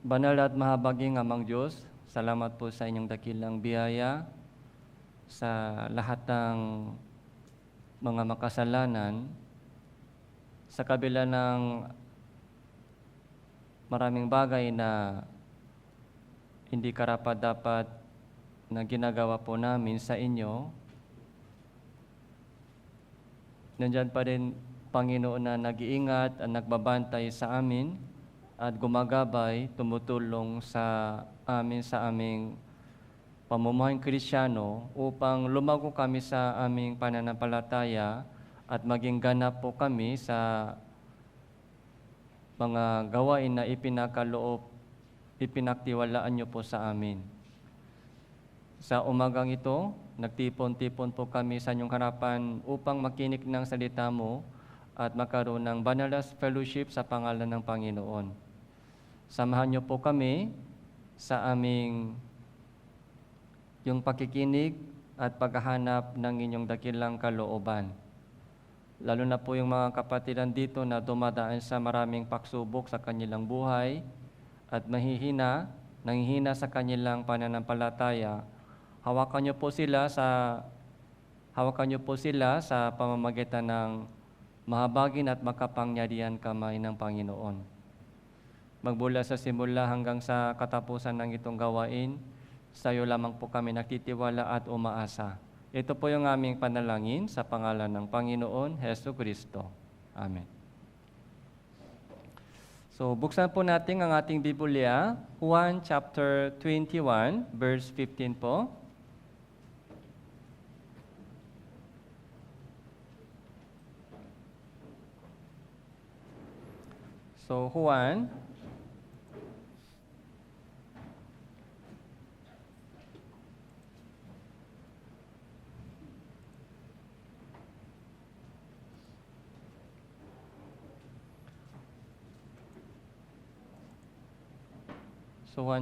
Banal at mahabaging Amang Diyos, salamat po sa inyong dakilang biyaya sa lahat ng mga makasalanan. Sa kabila ng maraming bagay na hindi karapat-dapat na ginagawa po namin sa inyo, nandyan pa rin, Panginoon, na nag-iingat at nagbabantay sa amin at gumagabay, tumutulong sa amin sa aming pamumuhayang Kristiyano upang lumago kami sa aming pananampalataya at maging ganap po kami sa mga gawain na ipinaktiwalaan niyo po sa amin. Sa umagang ito, nagtipon-tipon po kami sa inyong harapan upang makinig ng salita mo at magkaroon ng banal na fellowship sa pangalan ng Panginoon. Samahan niyo po kami sa aming yung pakikinig at paghahanap ng inyong dakilang kalooban. Lalo na po yung mga kapatiran dito na dumadaan sa maraming pagsubok sa kanilang buhay at nanghihina sa kanilang pananampalataya. Hawakan niyo po sila sa pamamagitan ng mahabagin at makapangyarihan kamay ng Panginoon. Magmula sa simula hanggang sa katapusan ng itong gawain, sa iyo lamang po kami nagtitiwala at umaasa. Ito po yung aming panalangin sa pangalan ng Panginoon Hesus Kristo. Amen. So, buksan po natin ang ating Biblia, Juan chapter 21, verse 15 po. So, Juan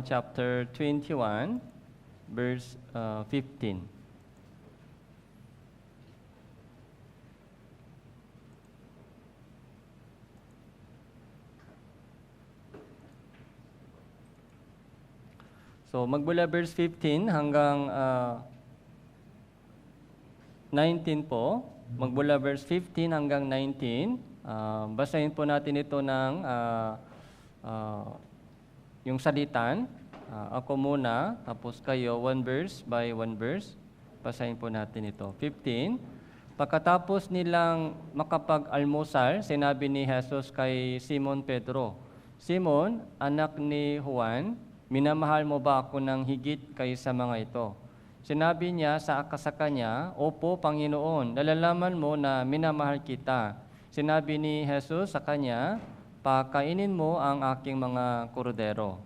chapter 21, verse 15. So, magmula verse 15 hanggang 19 po. Magmula verse 15 hanggang 19. Basahin po natin ito ng yung salitan. Ako muna, tapos kayo, one verse by one verse. Basahin po natin ito. 15. Pagkatapos nilang makapag-almusal, sinabi ni Jesus kay Simon Pedro, Simon, anak ni Juan, minamahal mo ba ako ng higit kaysa mga ito? Sinabi niya sa kanya, Opo, Panginoon, nalalaman mo na minamahal kita. Sinabi ni Jesus sa kanya, Pakainin mo ang aking mga korodero.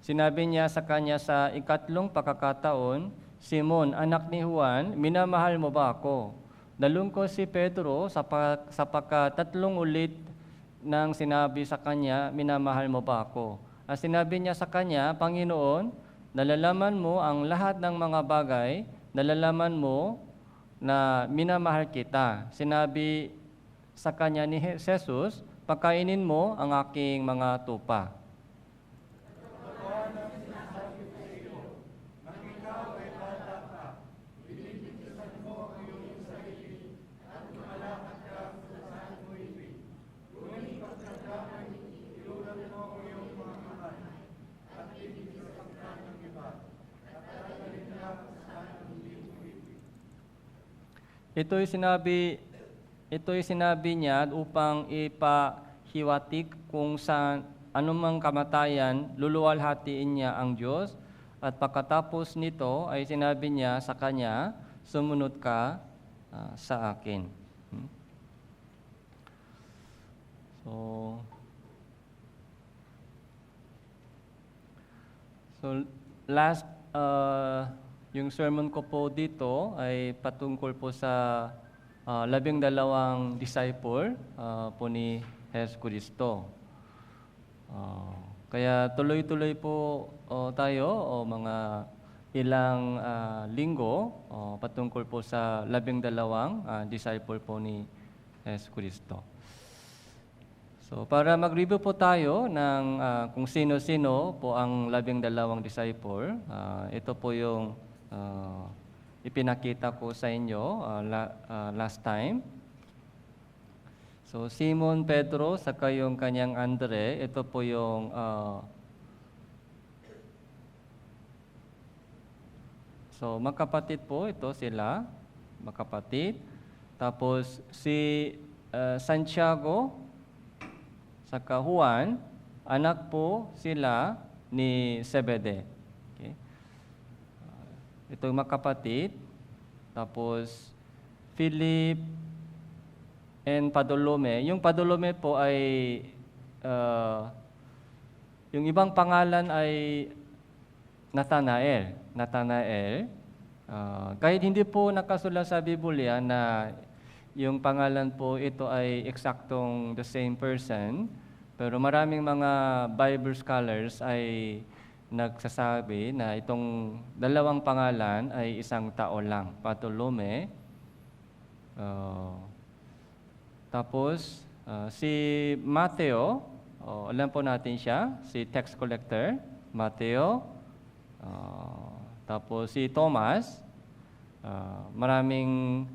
Sinabi niya sa kanya sa ikatlong pagkakataon, Simon, anak ni Juan, minamahal mo ba ako? Nalungkot si Pedro sapagkat tatlong ulit nang sinabi sa kanya, minamahal mo ba ako? At sinabi niya sa kanya, Panginoon, nalalaman mo ang lahat ng mga bagay, nalalaman mo na minamahal kita. Sinabi sa kanya ni Jesus, pakainin mo ang aking mga tupa. Ito'y sinabi niya upang ipahiwatig kung sa anumang kamatayan, luluwalhatiin niya ang Diyos. At pagkatapos nito ay sinabi niya sa kanya, sumunod ka sa akin. So last yung sermon ko po dito ay patungkol po sa 12 disciple po ni Jesus Cristo. Kaya tuloy-tuloy po tayo mga ilang linggo patungkol po sa 12 disciple po ni Jesus Cristo. So para mag-review po tayo ng kung sino-sino po ang 12 disciple, ito po yung ipinakita ko sa inyo last time. So Simon Pedro, saka yung kanyang Andre, ito po yung so magkapatid po ito sila, magkapatid. Tapos si Santiago, saka Juan, anak po sila ni Zebedee. Okay. Ito yung magkapatid. Tapos Philip and Bartolome. Yung Bartolome po ay yung ibang pangalan ay Nathanael. Kahit hindi po nakasulat sa Biblia na yung pangalan po ito ay eksaktong the same person, pero maraming mga Bible scholars ay nagsasabi na itong dalawang pangalan ay isang tao lang, Bartolome. Tapos si Mateo, alam po natin siya, si tax collector, Mateo. Tapos si Thomas, maraming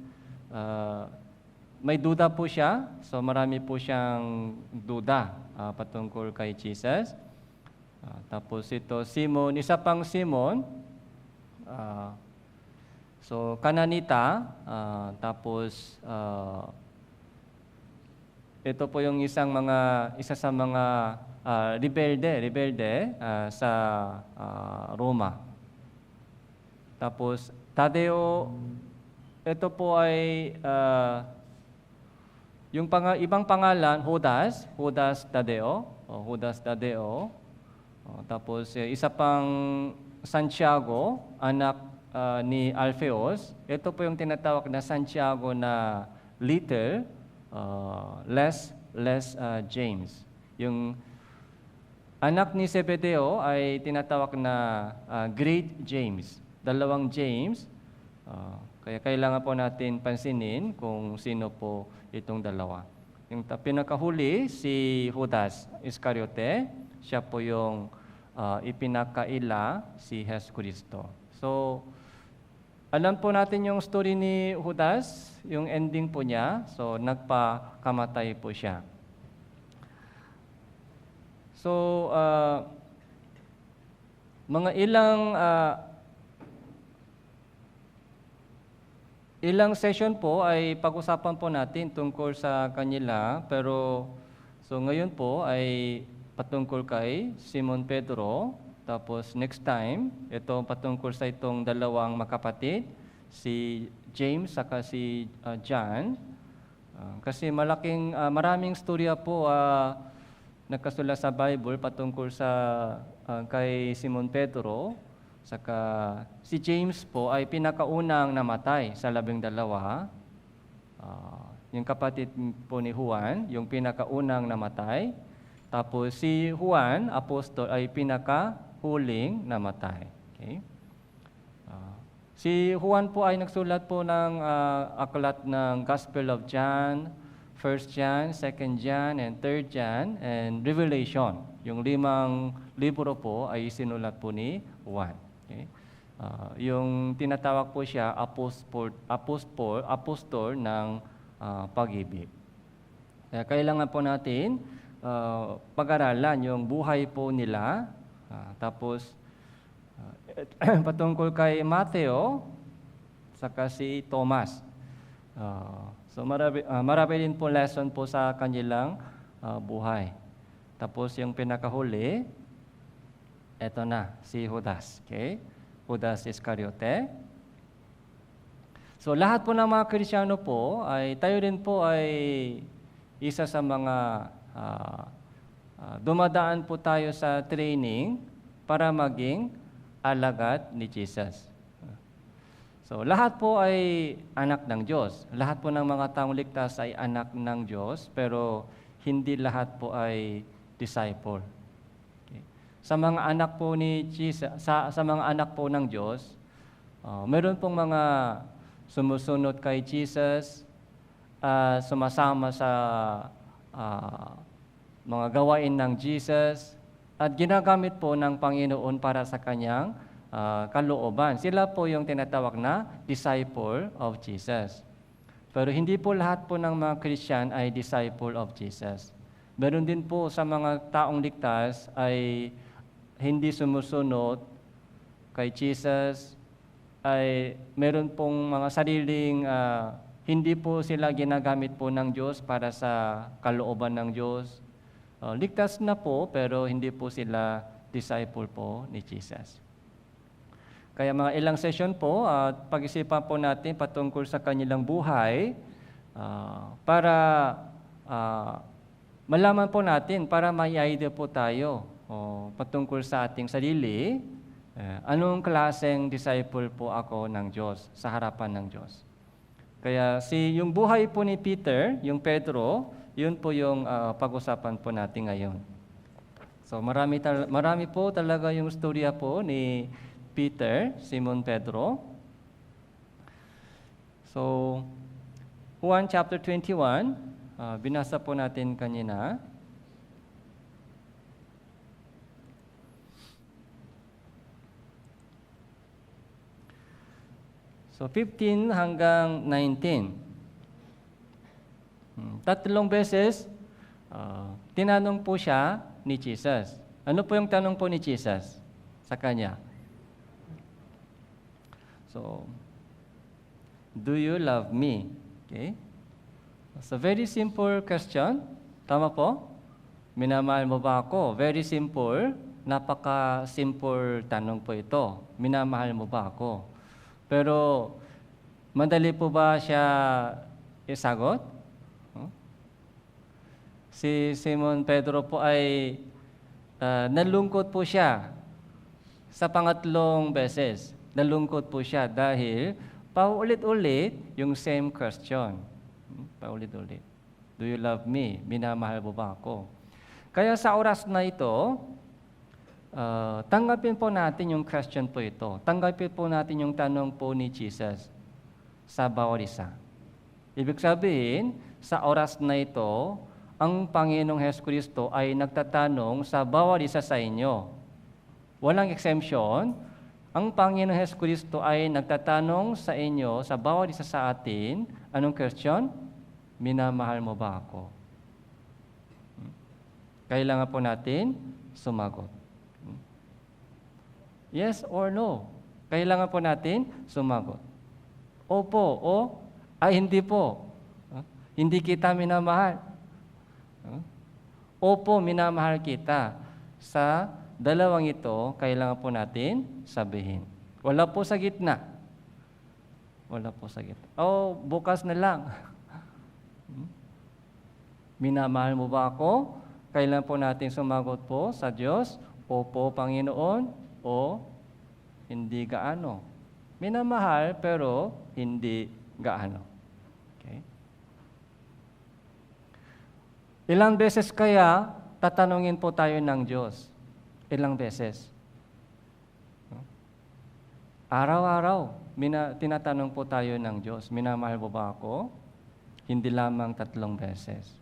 may duda po siya, so marami po siyang duda patungkol kay Jesus. Tapos ito Simon, isa pang Simon, so Kananita, tapos ito po yung isa sa mga rebelde sa Roma. Tapos Tadeo, ito po ay yung ibang pangalan, Judas Tadeo. Tapos isa pang Santiago, anak ni Alphaeus. Ito po yung tinatawag na Santiago na little, less James. Yung anak ni Zebedeo ay tinatawag na Great James. Dalawang James. Kaya kailangan po natin pansinin kung sino po itong dalawa. Yung pinakahuli, si Judas Iscariote, siya po yung ipinakaila si Jesus Cristo. So, alam po natin yung story ni Judas, yung ending po niya. So, nagpakamatay po siya. So, mga ilang session po ay pag-usapan po natin tungkol sa kanila, pero so ngayon po ay patungkol kay Simon Pedro, tapos next time, ito patungkol sa itong dalawang magkapatid, si James saka si John. Kasi maraming storya po nagkasulat sa Bible patungkol sa kay Simon Pedro. Saka si James po ay pinakaunang namatay sa 12. Yung kapatid po ni Juan, yung pinakaunang namatay. Tapos si Juan, apostol, ay pinakahuling namatay. Okay? Si Juan po ay nagsulat po ng aklat ng Gospel of John, 1 John, 2 John, and 3 John, and Revelation. Yung 5 libro po ay sinulat po ni Juan. Okay? Yung tinatawag po siya apostol ng pag-ibig. Kaya kailangan po natin pag-aralan yung buhay po nila. Tapos patungkol kay Mateo saka si Thomas. So marami din po lesson po sa kanilang buhay. Tapos yung pinakahuli, eto na, si Judas. Okay? Judas Iscariote. So lahat po ng mga Kristiyano po, tayo rin po ay isa sa mga dumadaan po tayo sa training para maging alagad ni Jesus. So So, lahat po ay anak ng Diyos. Lahat po ng mga taong ligtas ay anak ng Diyos, pero hindi lahat po ay disciple. Okay. Sa mga anak po ni Jesus, sa mga anak po ng Diyos, meron pong mga sumusunod kay Jesus, sumasama sa mga gawain ng Jesus, at ginagamit po ng Panginoon para sa kanyang kalooban. Sila po yung tinatawag na disciple of Jesus. Pero hindi po lahat po ng mga Christian ay disciple of Jesus. Meron din po sa mga taong ligtas ay hindi sumusunod kay Jesus, ay meron pong mga sariling hindi po sila ginagamit po ng Diyos para sa kalooban ng Diyos. Ligtas na po pero hindi po sila disciple po ni Jesus. Kaya mga ilang session po at pag-isipan po natin patungkol sa kanilang buhay para malaman po natin, para may idea po tayo patungkol sa ating sarili, anong klaseng disciple po ako ng Diyos, sa harapan ng Diyos. Kaya yung buhay po ni Peter, yung Pedro, yun po yung pag-usapan po natin ngayon. So marami po talaga yung storya po ni Peter, Simon Pedro. So, Juan chapter 21, binasa po natin kanina. So, 15 hanggang 19. Tatlong beses, tinanong po siya ni Jesus. Ano po yung tanong po ni Jesus sa kanya? So, do you love me? Okay? So, very simple question. Tama po? Minamahal mo ba ako? Very simple. Napaka-simple tanong po ito. Minamahal mo ba ako? Pero, madali po ba siya isagot? Si Simon Pedro po ay nalungkot po siya sa pangatlong beses. Nalungkot po siya dahil paulit-ulit yung same question. Paulit-ulit. Do you love me? Minamahal mo ba ako? Kaya sa oras na ito, tanggapin po natin yung question po ito. Tanggapin po natin yung tanong po ni Jesus sa bawat isa. Ibig sabihin, sa oras na ito, ang Panginoong Jesucristo ay nagtatanong sa bawat isa sa inyo. Walang exemption. Ang Panginoong Jesucristo ay nagtatanong sa inyo, sa bawat isa sa atin, anong question? Minamahal mo ba ako? Kailangan po natin sumagot. Yes or no? Kailangan po natin sumagot. Opo o ay hindi po. Hindi kita minamahal. Opo, minamahal kita. Sa dalawang ito, kailangan po natin sabihin. Wala po sa gitna. Wala po sa gitna. Bukas na lang. Minamahal mo ba ako? Kailangan po natin sumagot po sa Diyos. Opo, Panginoon. O hindi gaano. Minamahal pero hindi gaano. Okay? Ilang beses kaya tatanungin po tayo ng Diyos? Ilang beses? Araw-araw, tinatanong po tayo ng Diyos, minamahal mo ba ako? Hindi lamang 3 beses.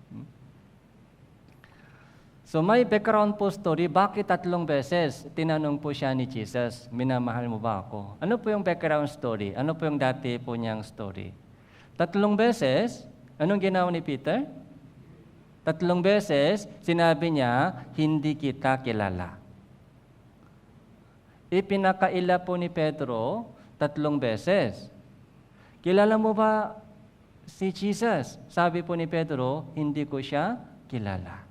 So may background po story, bakit 3 beses tinanong po siya ni Jesus, minamahal mo ba ako? Ano po yung background story? Ano po yung dati po niyang story? 3 beses, anong ginawa ni Peter? 3 beses, sinabi niya, hindi kita kilala. Ipinakaila po ni Pedro 3 beses. Kilala mo ba si Jesus? Sabi po ni Pedro, hindi ko siya kilala.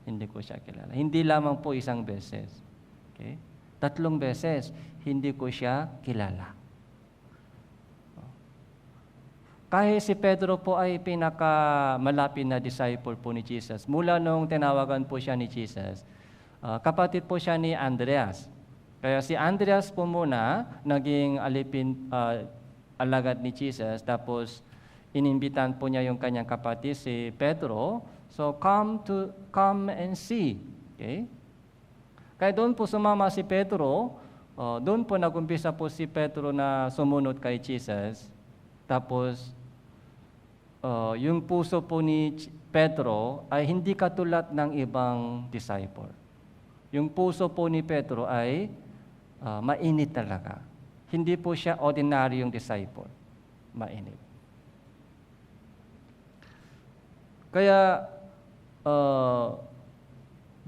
Hindi ko siya kilala. Hindi lamang po 1 beses. Okay? 3 beses, hindi ko siya kilala. Kahit si Pedro po ay pinakamalapit na disciple po ni Jesus. Mula nung tinawagan po siya ni Jesus, kapatid po siya ni Andreas. Kaya si Andreas po muna, naging alagad ni Jesus, tapos inimbitan po niya yung kanyang kapatid, si Pedro. So, come and see. Okay? Kaya doon po sumama si Pedro, doon po nagumpisa po si Pedro na sumunod kay Jesus. Tapos, yung puso po ni Pedro ay hindi katulad ng ibang disciple. Yung puso po ni Pedro ay mainit talaga. Hindi po siya ordinaryong disciple. Mainit. Kaya,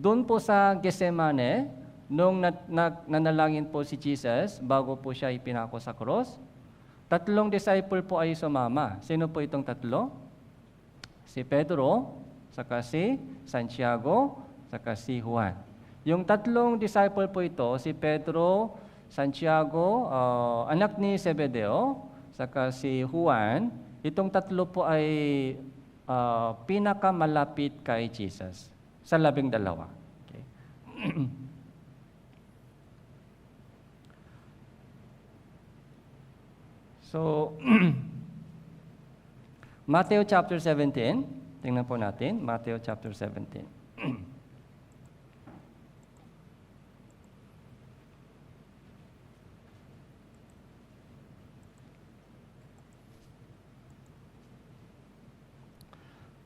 doon po sa Getsemane, nung nanalangin po si Jesus, bago po siya ipinako sa cross, 3 disciple po ay sumama. Sino po itong 3? Si Pedro, saka si Santiago, saka si Juan. Yung 3 disciple po ito, si Pedro, Santiago, anak ni Zebedeo, saka si Juan, itong 3 po ay pinakamalapit kay Jesus sa 12. Okay. So, Matthew chapter 17, tingnan po natin, Matthew chapter 17.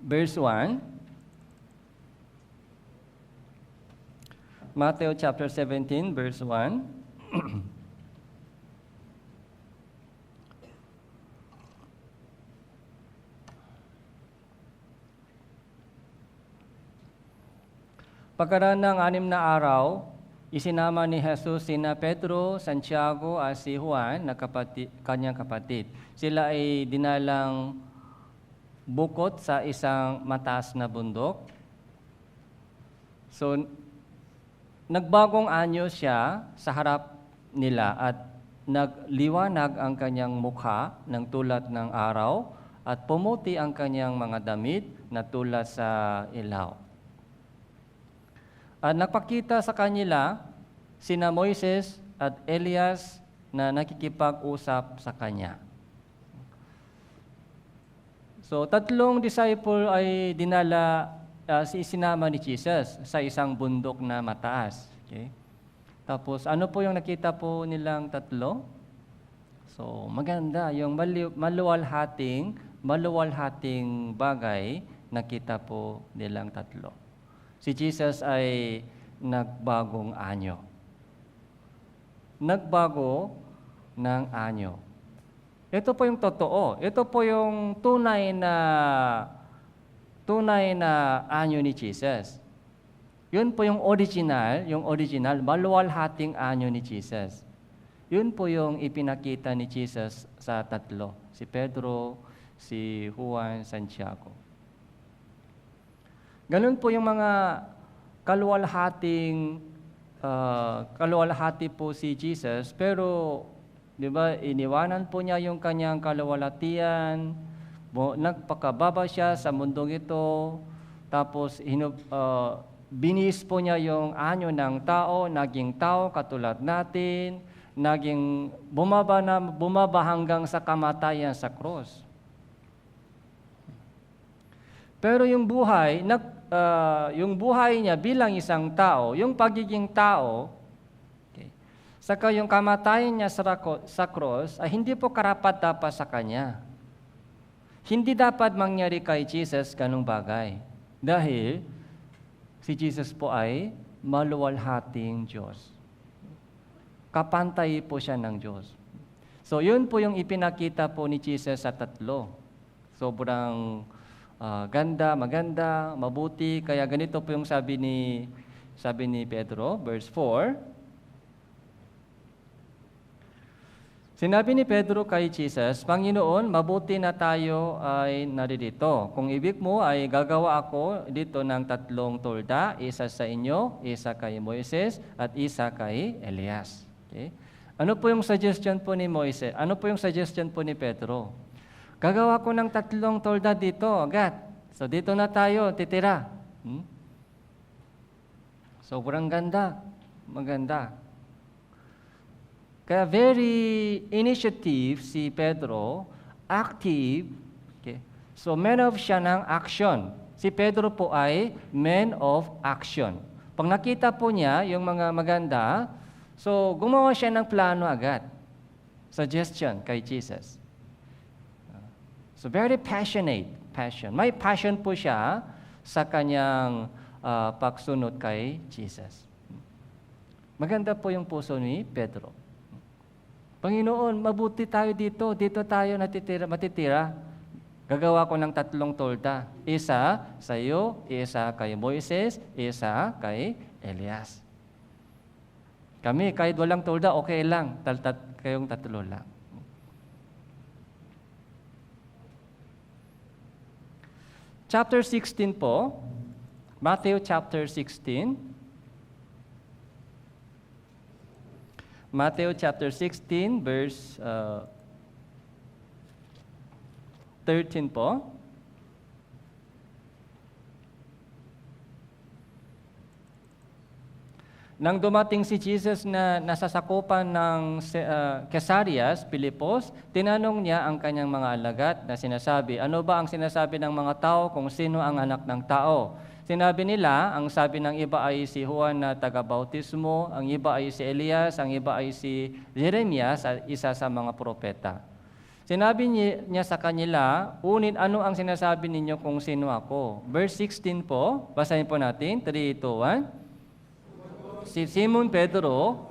Verse 1. Matthew chapter 17, verse 1. Pagkaraan ng 6 na araw, isinama ni Jesus sina Pedro, Santiago at si Juan na kanyang kapatid. Sila ay dinalang bukod sa isang mataas na bundok. So, nagbagong anyo siya sa harap nila at nagliwanag ang kanyang mukha ng tulad ng araw at pumuti ang kanyang mga damit na tulad sa ilaw. At nagpakita sa kanila sina Moises at Elias na nakikipag-usap sa kanya. So, 3 disciple ay isinama ni Jesus sa isang bundok na mataas. Okay? Tapos, ano po yung nakita po nilang 3? So, maganda. Yung maluwalhating bagay, nakita po nilang 3. Si Jesus ay nagbagong anyo. Nagbago ng anyo. Ito po yung totoo. Ito po yung tunay na anyo ni Jesus. Yun po yung original, maluwalhating anyo ni Jesus. Yun po yung ipinakita ni Jesus sa 3. Si Pedro, si Juan, Santiago. Ganun po yung mga kaluwalhati po si Jesus, pero di ba, iniwanan po niya yung kanyang kaluwalhatian, nagpakababa siya sa mundong ito, tapos binis po niya yung anyo ng tao, naging tao katulad natin, naging bumaba hanggang sa kamatayan sa cross. Pero yung buhay niya bilang isang tao, yung pagiging tao, okay, saka yung kamatayan niya sa cross, ay hindi po karapat-dapat sa kanya. Hindi dapat mangyari kay Jesus ganung bagay. Dahil si Jesus po ay maluwalhating Diyos. Kapantay po siya ng Diyos. So yun po yung ipinakita po ni Jesus sa 3. Sobrang maganda, mabuti. Kaya ganito po yung sabi ni Pedro, verse 4. Sinabi ni Pedro kay Jesus, Panginoon, mabuti na tayo ay naririto. Kung ibig mo ay gagawa ako dito ng 3 tolda, isa sa inyo, isa kay Moises, at isa kay Elias. Okay? Ano po yung suggestion po ni Moises? Ano po yung suggestion po ni Pedro? Gagawa ko ng 3 tolda dito, agad. So, dito na tayo, titira. Sobrang ganda. Maganda. Kaya very initiative si Pedro, active. Okay. So man of siya ng action. Si Pedro po ay man of action. Pag nakita po niya yung mga maganda, so gumawa siya ng plano agad. Suggestion kay Jesus. So very passion. May passion po siya sa kanyang pagsunod kay Jesus. Maganda po yung puso ni Pedro. Panginoon, mabuti tayo dito. Dito tayo matitira. Gagawa ko ng 3 tolda. Isa sa iyo, isa kay Moises, isa kay Elias. Kami, kahit walang tolda, okay lang. Kayong 3 lang. Chapter 16 po. Matthew chapter 16. Matthew chapter 16, verse 13 po. Nang dumating si Jesus na nasasakupan ng Caesarea Philippos, tinanong niya ang kanyang mga alagad na sinasabi, ano ba ang sinasabi ng mga tao kung sino ang anak ng tao? Sinabi nila, ang sabi ng iba ay si Juan na taga-bautismo, ang iba ay si Elias, ang iba ay si Jeremias, isa sa mga propeta. Sinabi niya sa kanila, unit ano ang sinasabi ninyo kung sino ako? Verse 16 po, basahin po natin, 3, 2, 1. Si Simon Pedro,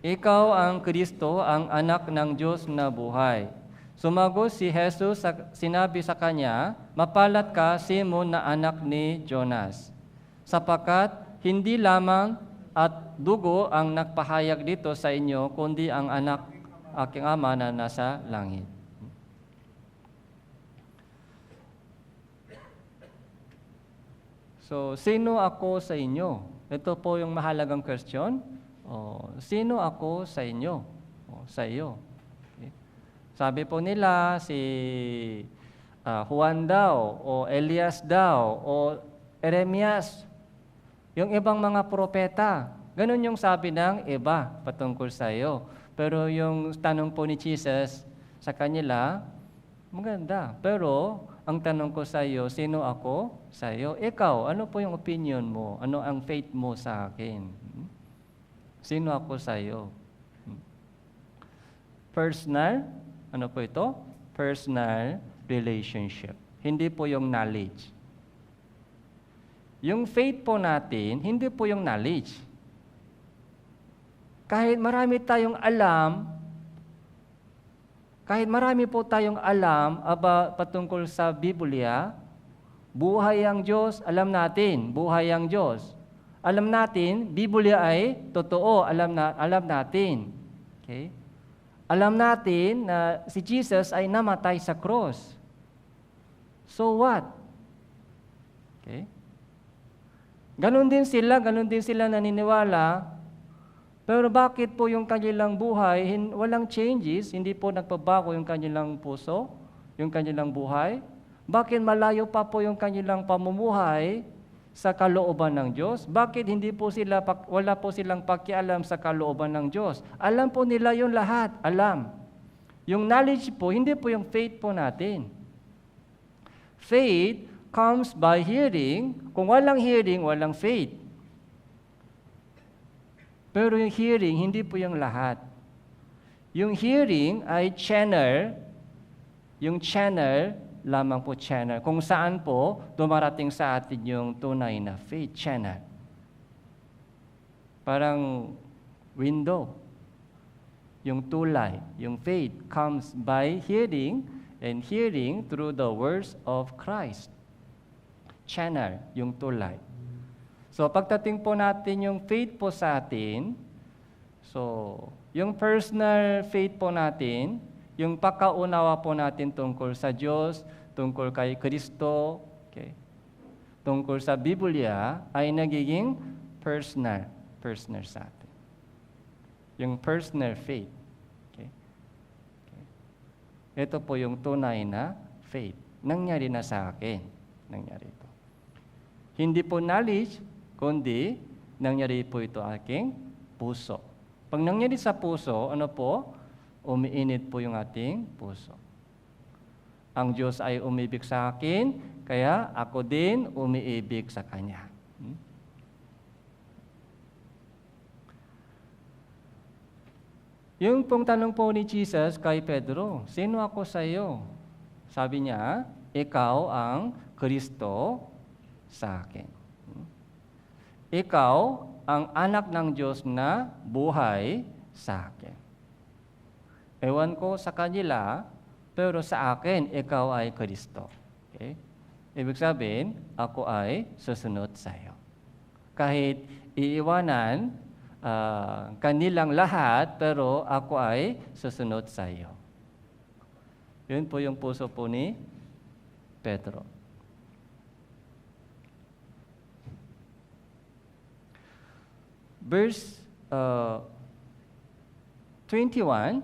ikaw ang Kristo, ang anak ng Diyos na buhay. Sumagot si Jesus, sinabi sa kanya, mapalat ka, Simon, na anak ni Jonas, sapagkat hindi lamang at dugo ang nagpahayag dito sa inyo, kundi ang anak aking ama na nasa langit. So, sino ako sa inyo? Ito po yung mahalagang question. Sino ako sa inyo? Sa iyo. Okay. Sabi po nila, si Juan daw, o Elias daw, o Jeremias, yung ibang mga propeta. Ganun yung sabi ng iba patungkol sa iyo. Pero yung tanong po ni Jesus sa kanila, maganda. Pero ang tanong ko sa iyo, sino ako sa iyo? Ikaw, ano po yung opinion mo? Ano ang faith mo sa akin? Sino ako sa iyo? Personal, ano po ito? Personal relationship. Hindi po yung knowledge. Yung faith po natin, hindi po yung knowledge. Kahit marami tayong alam, patungkol sa Biblia, buhay ang Diyos, alam natin, buhay ang Diyos. Alam natin, Biblia ay totoo, alam natin. Okay? Alam natin na si Jesus ay namatay sa cross. So what? Okay? Ganon din sila naniniwala. Pero bakit po yung kanilang buhay, walang changes, hindi po nagpabago yung kanilang puso, yung kanilang buhay? Bakit malayo pa po yung kanilang pamumuhay sa kalooban ng Diyos? Bakit wala po silang pakialam sa kalooban ng Diyos? Alam po nila yung lahat, alam. Yung knowledge po, hindi po yung faith po natin. Faith comes by hearing. Kung walang hearing, walang faith. Pero yung hearing, hindi po yung lahat. Yung hearing ay channel, yung channel, lamang po channel, kung saan po dumarating sa atin yung tunay na faith channel. Parang window, yung tulay, yung faith comes by hearing, and hearing through the words of Christ. Channel, yung tulay. So, pagdating po natin yung faith po sa atin, so, yung personal faith po natin, yung pagkaunawa po natin tungkol sa Diyos, tungkol kay Kristo, okay, tungkol sa Biblia, ay nagiging personal sa atin. Yung personal faith. Okay. Ito po yung tunay na faith. Nangyari na sa akin. Nangyari ito. Hindi po knowledge, kundi nangyari po ito aking puso. Pag nangyari sa puso, ano po? Umiinit po yung ating puso. Ang Diyos ay umibig sa akin, kaya ako din umiibig sa Kanya. Yung pong tanong po ni Jesus kay Pedro, sino ako sa iyo? Sabi niya, ikaw ang Kristo sa akin. Ikaw ang anak ng Diyos na buhay sa akin. Ewan ko sa kanila, pero sa akin, ikaw ay Kristo. Okay? Ibig sabihin, ako ay susunod sa iyo. Kahit iiwanan kanilang lahat, pero ako ay susunod sa iyo. Yun po yung puso po ni Pedro. Verse 21,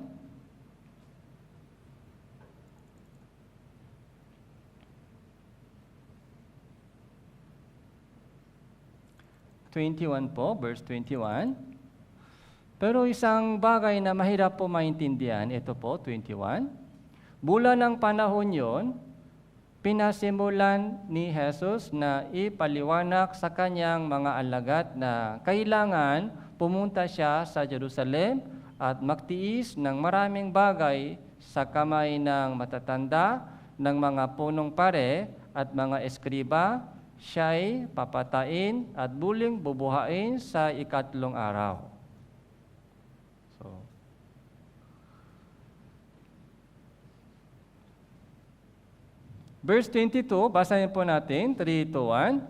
po, verse 21. Pero isang bagay na mahirap po maintindihan, ito po, 21. Mula ng panahon yon, pinasimulan ni Jesus na ipaliwanag sa kanyang mga alagad na kailangan pumunta siya sa Jerusalem at magtiis ng maraming bagay sa kamay ng matatanda, ng mga punong pare at mga eskriba. Siya'y papatain at buling bubuhain sa ikatlong araw. Verse 22, basahin po natin, 3-1.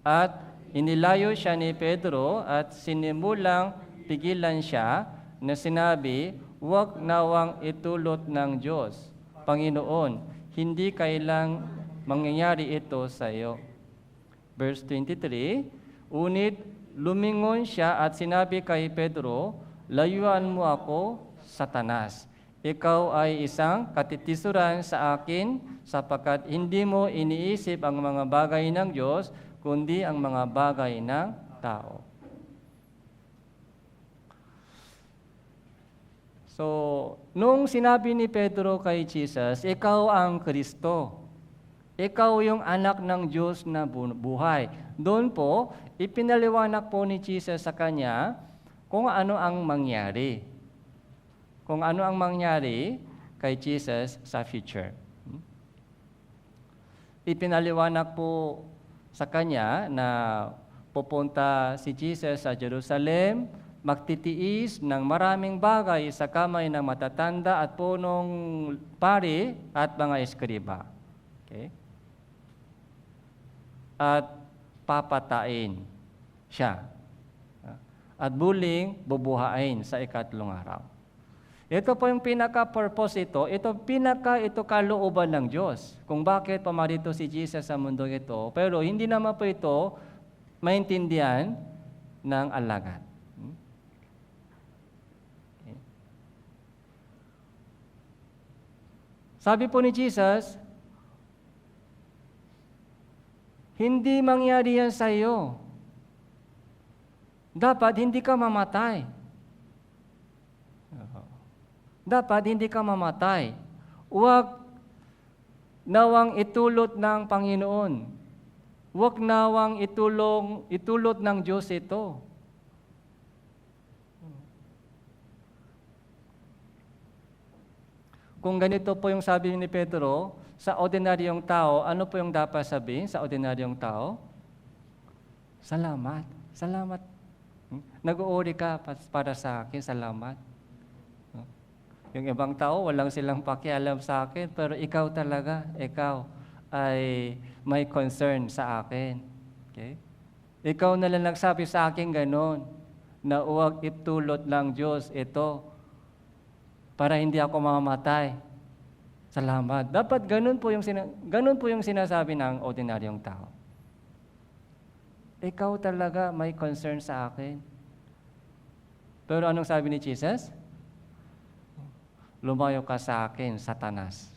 At inilayo siya ni Pedro at sinimulang pigilan siya na sinabi, huwag nawang itulot ng Diyos. Panginoon, hindi kailang mangyayari ito sa iyo. Verse 23, unit lumingon siya at sinabi kay Pedro, layuan mo ako, Satanas. Ikaw ay isang katitisuran sa akin sapagkat hindi mo iniisip ang mga bagay ng Diyos, kundi ang mga bagay ng tao. So, nung sinabi ni Pedro kay Jesus, ikaw ang Kristo. Ikaw yung anak ng Diyos na buhay. Doon po, ipinaliwanag po ni Jesus sa kanya kung ano ang mangyari. Kung ano ang mangyari kay Jesus sa future. Ipinaliwanag po sa kanya na pupunta si Jesus sa Jerusalem, magtitiis ng maraming bagay sa kamay ng matatanda at punong pari at mga eskriba. Okay? At papatain siya. At buling bubuhain sa ikatlong araw. Ito po yung pinaka-purpose ito kalooban ng Diyos. Kung bakit pamarito si Jesus sa mundo ito, pero hindi naman po ito maintindihan ng alagad. Okay. Sabi po ni Jesus, hindi mangyari yan sa iyo. Dapat hindi ka mamatay. Dapat hindi ka mamatay. Huwag nawang itulot ng Panginoon. Huwag nawang itulot ng Diyos ito. Kung ganito po yung sabi ni Pedro, sa ordinaryong tao, ano po yung dapat sabihin sa ordinaryong tao? Salamat. Salamat. Nag-uuri ka para sa akin, salamat. Yung ibang tao, walang silang pakialam sa akin, pero ikaw talaga, ikaw ay may concern sa akin. Okay? Ikaw na lang nagsabi sa akin ganon, na huwag itulot ng Diyos ito para hindi ako mamamatay. Salamat. Dapat ganun po yung sinasabi ng ordinaryong tao. Ikaw talaga may concern sa akin. Pero anong sabi ni Jesus? Lumayo ka sa akin, Satanas.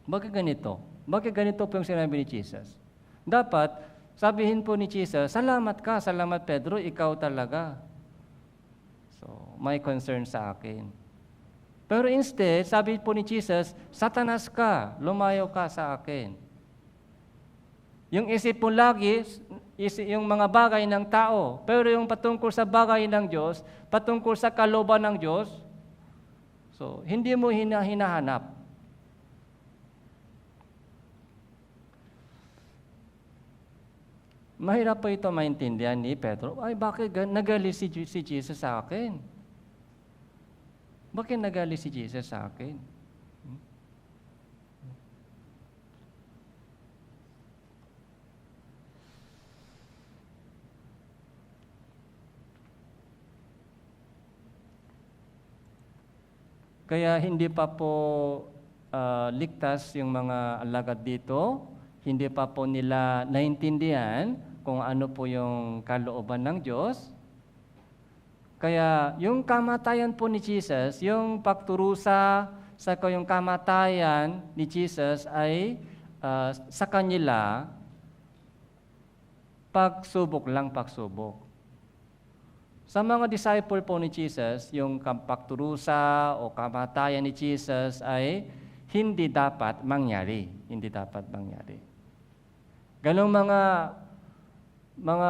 Bakit ganito? Bakit ganito po yung sinabi ni Jesus? Dapat, sabihin po ni Jesus, salamat ka, salamat Pedro, ikaw talaga. may concern sa akin. Pero instead, sabi po ni Jesus, Satanas ka, lumayo ka sa akin. Yung isip mo lagi, yung mga bagay ng tao. Pero yung patungkol sa bagay ng Diyos, patungkol sa kalooban ng Diyos, so hindi mo hinahanap. Mahirap po ito maintindihan ni Pedro. Ay, bakit nagalit si Jesus sa akin? Bakit nagalit si Jesus sa akin? Kaya hindi pa po ligtas yung mga alagad dito, hindi pa po nila naintindihan kung ano po yung kalooban ng Diyos. Kaya yung kamatayan po ni Jesus, yung pagturusa sa yung kamatayan ni Jesus ay sa kanila pagsubok lang, pagsubok. Sa mga disciple po ni Jesus, yung pagturusa o kamatayan ni Jesus ay hindi dapat mangyari. Hindi dapat mangyari. Ganong mga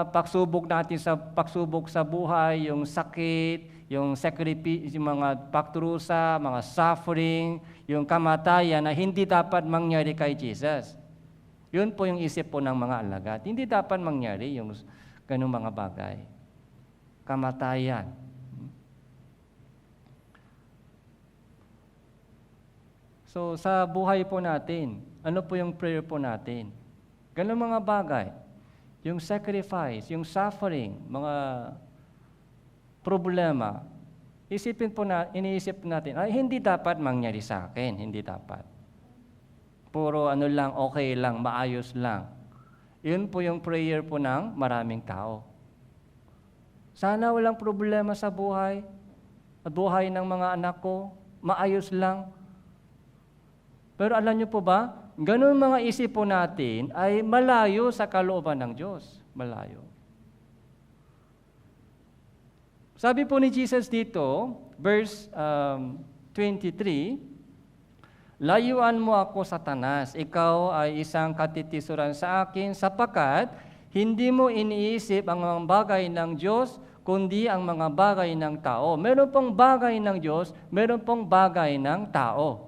pagsubok natin sa pagsubok sa buhay, yung sakit, yung sacrifice, yung mga pagturusa, mga suffering, yung kamatayan na hindi dapat mangyari kay Jesus. Yun po yung isip po ng mga alagad. Hindi dapat mangyari yung ganong mga bagay. Kamatayan. So, sa buhay po natin, ano po yung prayer po natin? Ganun mga bagay. Yung sacrifice, yung suffering, mga problema, iniisip natin, ay hindi dapat mangyari sa akin, hindi dapat. Puro ano lang, okay lang, maayos lang. Yun po yung prayer po ng maraming tao. Sana walang problema sa buhay, at buhay ng mga anak ko, maayos lang. Pero alam niyo po ba, ganun mga isip po natin ay malayo sa kalooban ng Diyos. Malayo. Sabi po ni Jesus dito, verse 23, Layuan mo ako, Satanas, ikaw ay isang katitisuran sa akin, sapagkat hindi mo iniisip ang mga bagay ng Diyos, kundi ang mga bagay ng tao. Meron pong bagay ng Diyos, meron pong bagay ng tao.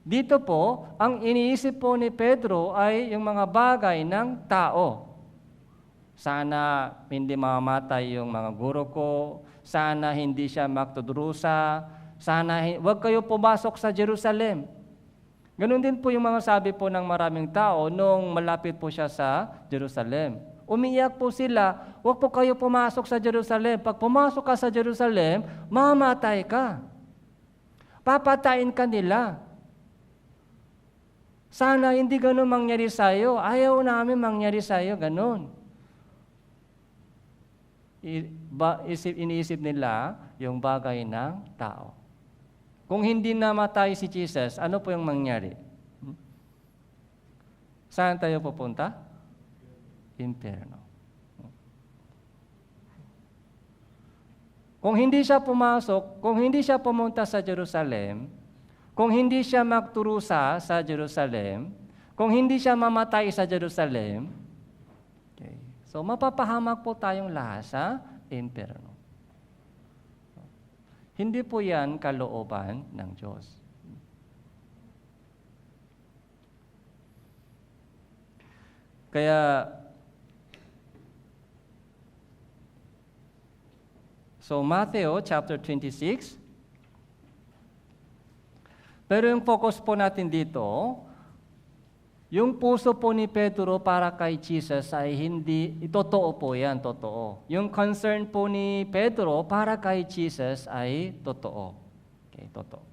Dito po, ang iniisip po ni Pedro ay yung mga bagay ng tao. Sana hindi mamamatay yung mga guro ko, sana hindi siya magtudrusa, sana huwag kayo pumasok sa Jerusalem. Ganon din po yung mga sabi po ng maraming tao nung malapit po siya sa Jerusalem. Umiyak po sila, huwag po kayo pumasok sa Jerusalem. Pag pumasok ka sa Jerusalem, mamamatay ka. Papatayin ka nila. Sana hindi ganon mangyari sa iyo. Ayaw namin mangyari sa iyo ganon. Iniisip nila yung bagay ng tao. Kung hindi namatay si Jesus, ano po yung mangyari? Saan tayo pupunta? Impyerno. Kung hindi siya pumasok, kung hindi siya pumunta sa Jerusalem, kung hindi siya magturusa sa Jerusalem, kung hindi siya mamatay sa Jerusalem, okay, so mapapahamak po tayong lahat sa impyerno. Hindi po yan kalooban ng Diyos. Kaya, so Matthew chapter 26, pero yung focus po natin dito, yung puso po ni Pedro para kay Jesus ay hindi, totoo po yan, totoo. Yung concern po ni Pedro para kay Jesus ay totoo. Okay, totoo.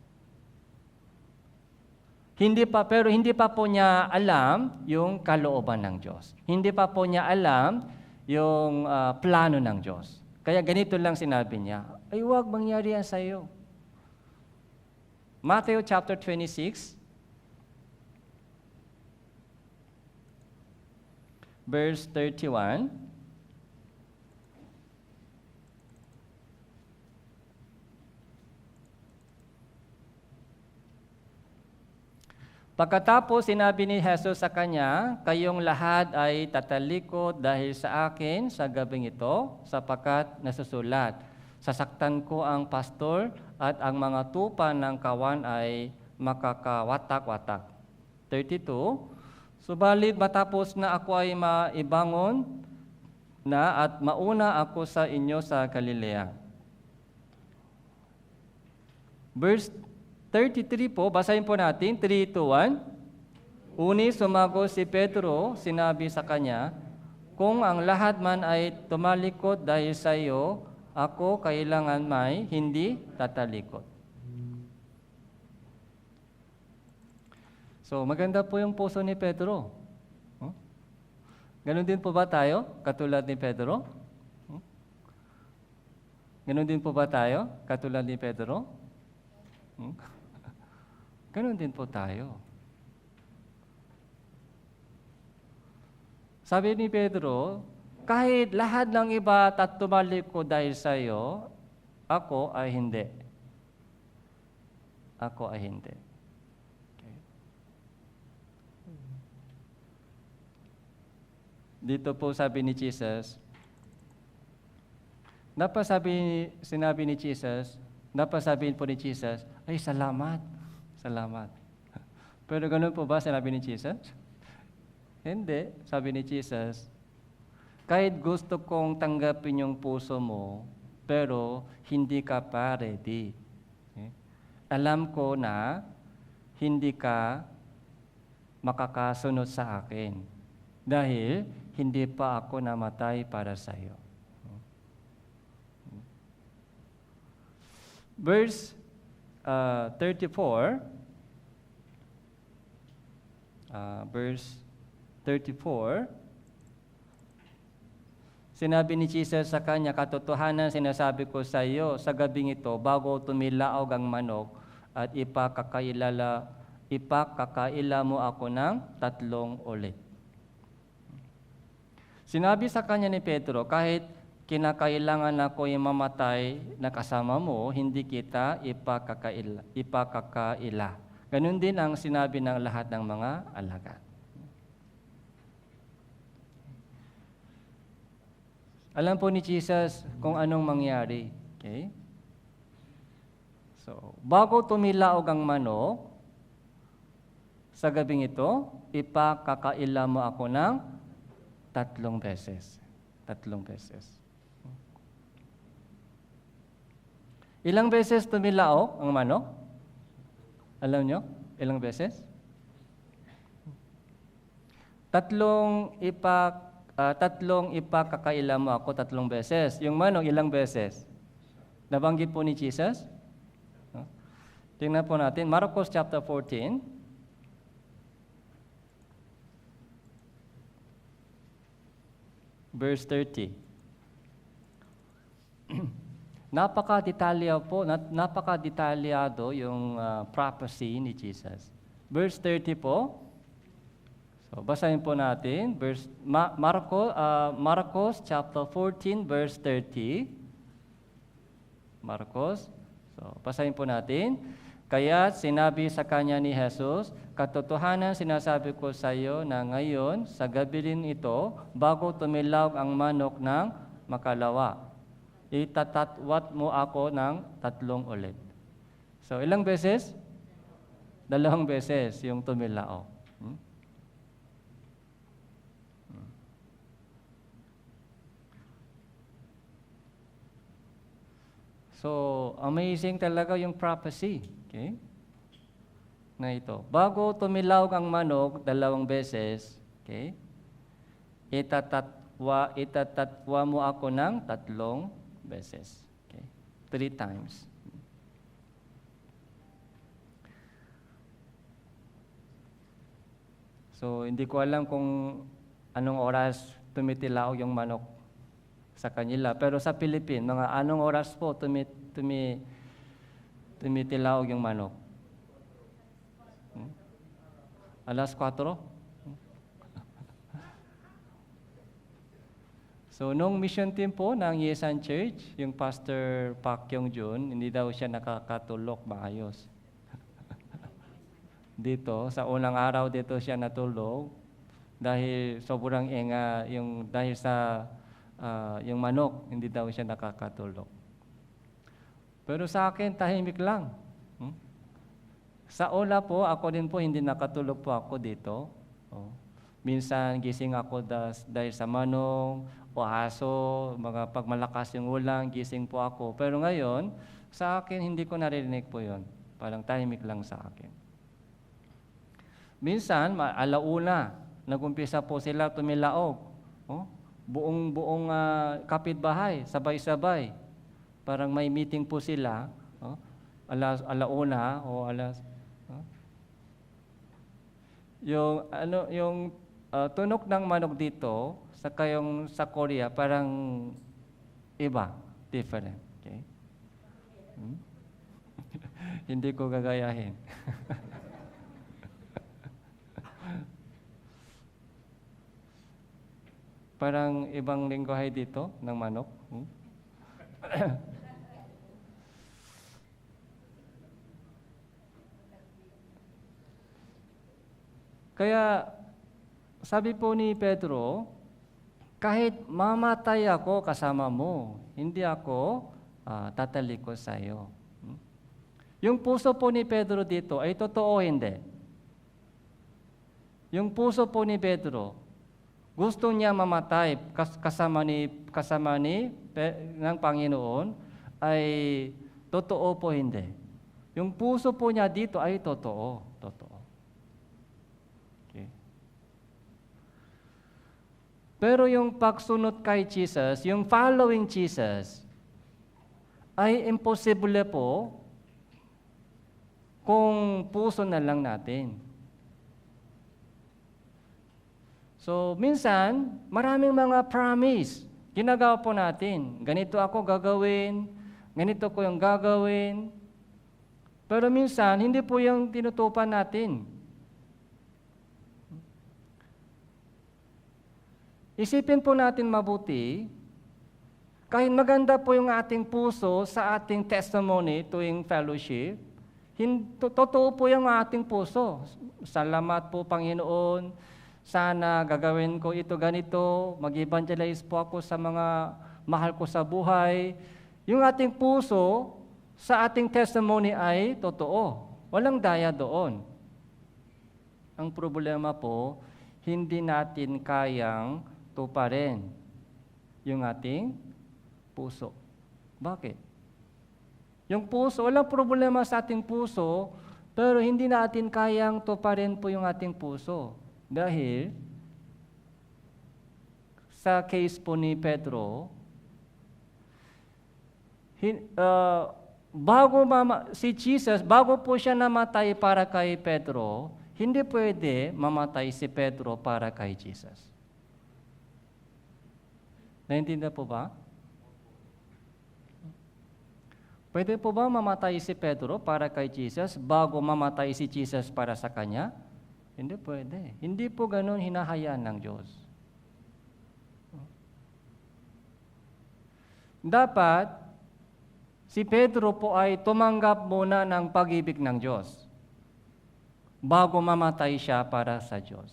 Pero hindi pa po niya alam yung kalooban ng Diyos. Hindi pa po niya alam yung plano ng Diyos. Kaya ganito lang sinabi niya, ay huwag mangyari yan sa iyo. Matthew chapter 26, verse 31. Pagkatapos, sinabi ni Jesus sa kanya, kayong lahat ay tatalikod dahil sa akin sa gabing ito, sapagkat nasusulat, sasaktan ko ang pastor at ang mga tupa ng kawan ay makakawatak-watak. 32, subalit matapos na ako ay maibangon na at mauna ako sa inyo sa Galilea. Verse 33 po, basahin po natin, 3, 2, 1. Uni, sumagot si Pedro, sinabi sa kanya, kung ang lahat man ay tumalikod dahil sa iyo, ako kailangan may hindi tatalikod. So, maganda po yung puso ni Pedro. Ganon din po ba tayo, katulad ni Pedro? Ganon din po ba tayo, katulad ni Pedro? Ganon din po tayo. Sabi ni Pedro, kahit lahat ng iba tumalik ko dahil sa iyo, ako ay hindi. Ako ay hindi. Okay. Dito po sabi ni Jesus, sinabi ni Jesus, napasabihin po ni Jesus, ay salamat. Salamat. Pero ganun po ba sinabi ni Jesus? Hindi. Sabi ni Jesus, kahit gusto kong tanggapin yung puso mo, pero hindi ka pa ready. Okay? Alam ko na hindi ka makakasunod sa akin dahil hindi pa ako namatay para sa iyo. Verse 34, sinabi ni Jesus sa kanya, katotohanan sinasabi ko sa iyo, sa gabing ito, bago tumilaog ang manok at ipakakaila mo ako ng 3 ulit. Sinabi sa kanya ni Pedro, kahit kinakailangan ako yung mamatay na kasama mo, hindi kita ipakakaila. Ganun din ang sinabi ng lahat ng mga alagad. Alam po ni Jesus kung anong mangyari. Okay? So, bago tumilaog ang manok, sa gabing ito, ipakakaila mo ako ng 3 beses. 3 beses. Ilang beses tumilaog ang manok? Alam nyo? Ilang beses? 3 ipakakaila mo ako 3 beses. Yung manok, ilang beses? Nabanggit po ni Jesus? Tingnan po natin. Marcos chapter 14. Verse 30. Napaka-detalyado yung prophecy ni Jesus. Verse 30 po. So, basahin po natin. Marcos chapter 14, verse 30. Marcos. So, basahin po natin. Kaya sinabi sa kanya ni Jesus, katotohanan sinasabi ko sa iyo na ngayon, sa gabi rin ito, bago tumilaw ang manok ng makalawa, itatatwat mo ako ng 3 ulit. So, ilang beses? 2 beses yung tumilao. So, amazing talaga yung prophecy. Okay? Na ito. Bago tumilaw ang manok 2 beses, okay? Itatatwa mo ako ng 3 beses. Okay? 3 times. So, hindi ko alam kung anong oras tumitilaw yung manok sa kanila. Pero sa Philippines, mga anong oras po tumitilaw yung manok? Alas 4? So, nung mission team po ng Yesan Church, yung Pastor Pak Kyung Jun, hindi daw siya nakakatulog maayos. dito. Sa unang araw dito siya natulog dahil sobrang dahil sa yung manok, hindi daw siya nakakatulog. Pero sa akin, tahimik lang. Sa una po, ako din po, hindi nakatulog po ako dito. Minsan, gising ako dahil sa manong o aso, mga pagmalakas yung ulang, gising po ako. Pero ngayon, sa akin, hindi ko naririnig po yon. Parang tahimik lang sa akin. Minsan, alauna, nagumpisa po sila tumilaog. Buong kapitbahay, sabay-sabay. Parang may meeting po sila. Alauna o alas. Yung tunog ng manok dito, sa Korea, parang iba, different. Okay? Hindi ko gagayahin. Parang ibang lingwahe dito ng manok. Kaya sabi po ni Pedro, kahit mamatay ako kasama mo, hindi ako tatalikod sa iyo. Yung puso po ni Pedro dito ay totoo hindi? Yung puso po ni Pedro, gusto niya mamatay kasama ng Panginoon, ay totoo po hindi? Yung puso po niya dito ay totoo. Okay. Pero yung pagsunod kay Jesus, yung following Jesus, ay imposible po kung puso na lang natin. So, minsan, maraming mga promise. Ginagawa po natin. Ganito ako gagawin, ganito ko yung gagawin. Pero minsan, hindi po yung tinutupan natin. Isipin po natin mabuti, kahit maganda po yung ating puso sa ating testimony tuwing fellowship, totoo po yung ating puso. Salamat po, Panginoon. Sana gagawin ko ito ganito, mag-evangelize po ako sa mga mahal ko sa buhay. Yung ating puso sa ating testimony ay totoo. Walang daya doon. Ang problema po, hindi natin kayang tuparin yung ating puso. Bakit? Yung puso, walang problema sa ating puso, pero hindi natin kayang tuparin po yung ating puso. Dahil sa case po ni Pedro, si Jesus, bago po siya namatay para kay Pedro, hindi pwede mamatay si Pedro para kay Jesus. Naintindihan po ba? Pwede po ba mamatay si Pedro para kay Jesus bago mamatay si Jesus para sa kanya? Hindi pwede. Hindi po ganun hinahayaan ng Diyos. Dapat, si Pedro po ay tumanggap muna ng pag-ibig ng Diyos bago mamatay siya para sa Diyos.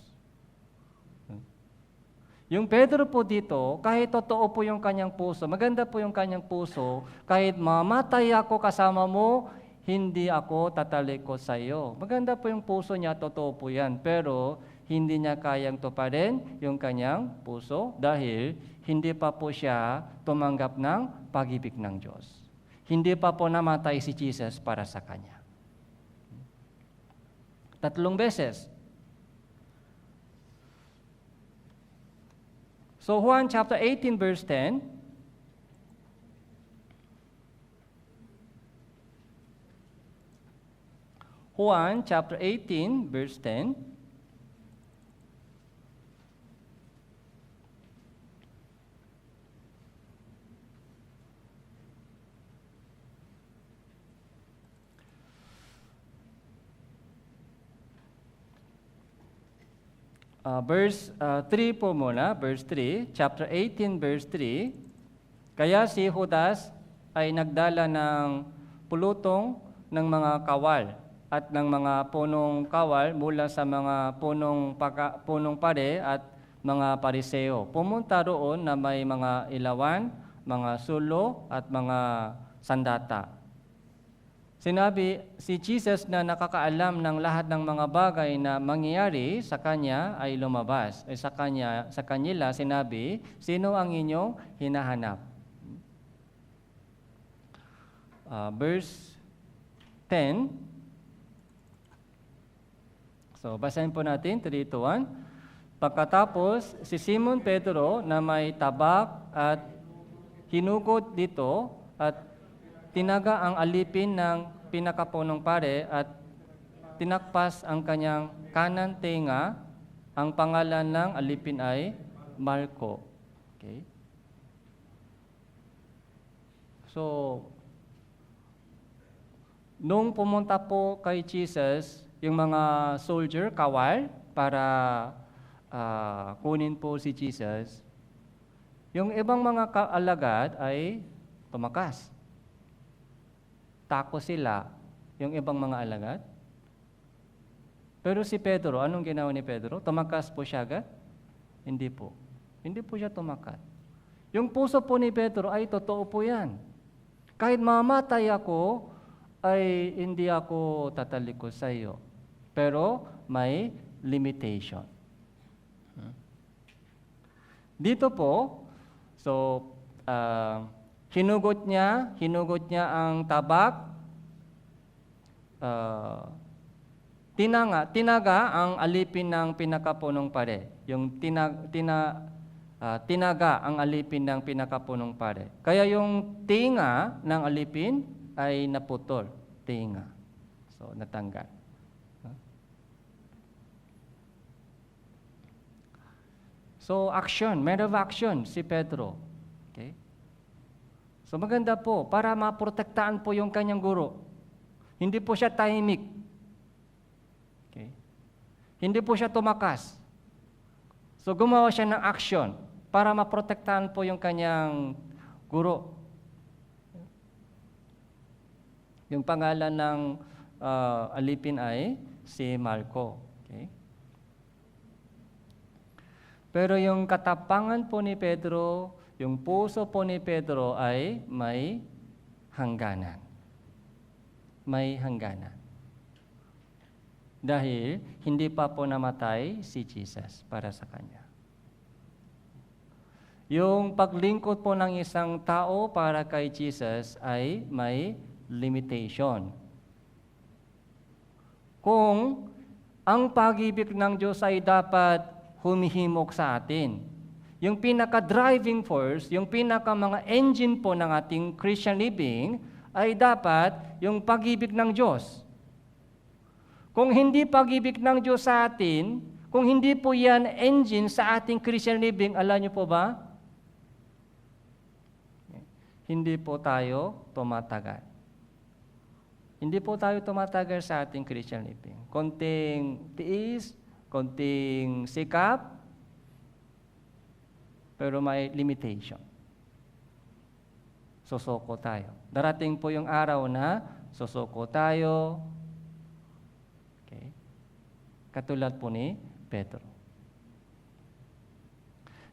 Yung Pedro po dito, kahit totoo po yung kanyang puso, maganda po yung kanyang puso, kahit mamatay ako kasama mo, hindi ako tatalikod sa iyo. Maganda po yung puso niya, totoo po yan. Pero hindi niya kayang tuparin yung kanyang puso dahil hindi pa po siya tumanggap ng pag-ibig ng Diyos. Hindi pa po namatay si Jesus para sa kanya. 3 beses. So Juan chapter 18 verse 10, Juan chapter 18 verse 10. Verse 3 po muna, verse 3, chapter 18 verse 3. Kaya si Judas ay nagdala ng pulutong ng mga kawal at ng mga punong kawal mula sa mga punong pare at mga pariseo. Pumunta roon na may mga ilawan, mga sulo at mga sandata. Sinabi si Jesus na nakakaalam ng lahat ng mga bagay na mangyayari sa kanya ay lumabas. Sa kanila sinabi, sino ang inyong hinahanap? Verse 10. So, basahin po natin, 3, 2, 1. Pagkatapos, si Simon Pedro na may tabak at hinugot dito at tinaga ang alipin ng pinakapunong pare at tinakpas ang kanyang kanan tenga. Ang pangalan ng alipin ay Marco. Okay? So, nung pumunta po kay Jesus, yung mga soldier, kawal, para kunin po si Jesus, yung ibang mga alagad ay tumakas. Tako sila, yung ibang mga alagad. Pero si Pedro, anong ginawa ni Pedro? Tumakas po siya agad? Hindi po. Hindi po siya tumakas. Yung puso po ni Pedro ay totoo po yan. Kahit mamatay ako, ay hindi ako tatalikod sa iyo. Pero may limitation. Dito po, so, hinugot niya ang tabak, tinaga ang alipin ng pinakapunong pare. Yung tinaga ang alipin ng pinakapunong pare. Kaya yung tinga ng alipin ay naputol. Tinga. So, natanggal. So, action. Man of action si Pedro. Okay? So, maganda po para maprotektaan po yung kanyang guro. Hindi po siya tahimik. Okay? Hindi po siya tumakas. So, gumawa siya ng action para maprotektaan po yung kanyang guro. Yung pangalan ng alipin ay si Marco. Okay? Pero yung katapangan po ni Pedro, yung puso po ni Pedro ay may hangganan. May hangganan. Dahil hindi pa po namatay si Jesus para sa kanya. Yung paglingkod po ng isang tao para kay Jesus ay may limitation. Kung ang pag-ibig ng Diyos ay dapat humihimok sa atin. Yung pinaka-driving force, yung pinaka-mga engine po ng ating Christian living ay dapat yung pag-ibig ng Diyos. Kung hindi pag-ibig ng Diyos sa atin, kung hindi po yan engine sa ating Christian living, alam niyo po ba? Hindi po tayo tumatagal. Hindi po tayo tumatagal sa ating Christian living. Konting tiis, konting sikap, pero may limitation. Susoko tayo. Darating po yung araw na susoko tayo. Okay. Katulad po ni Pedro.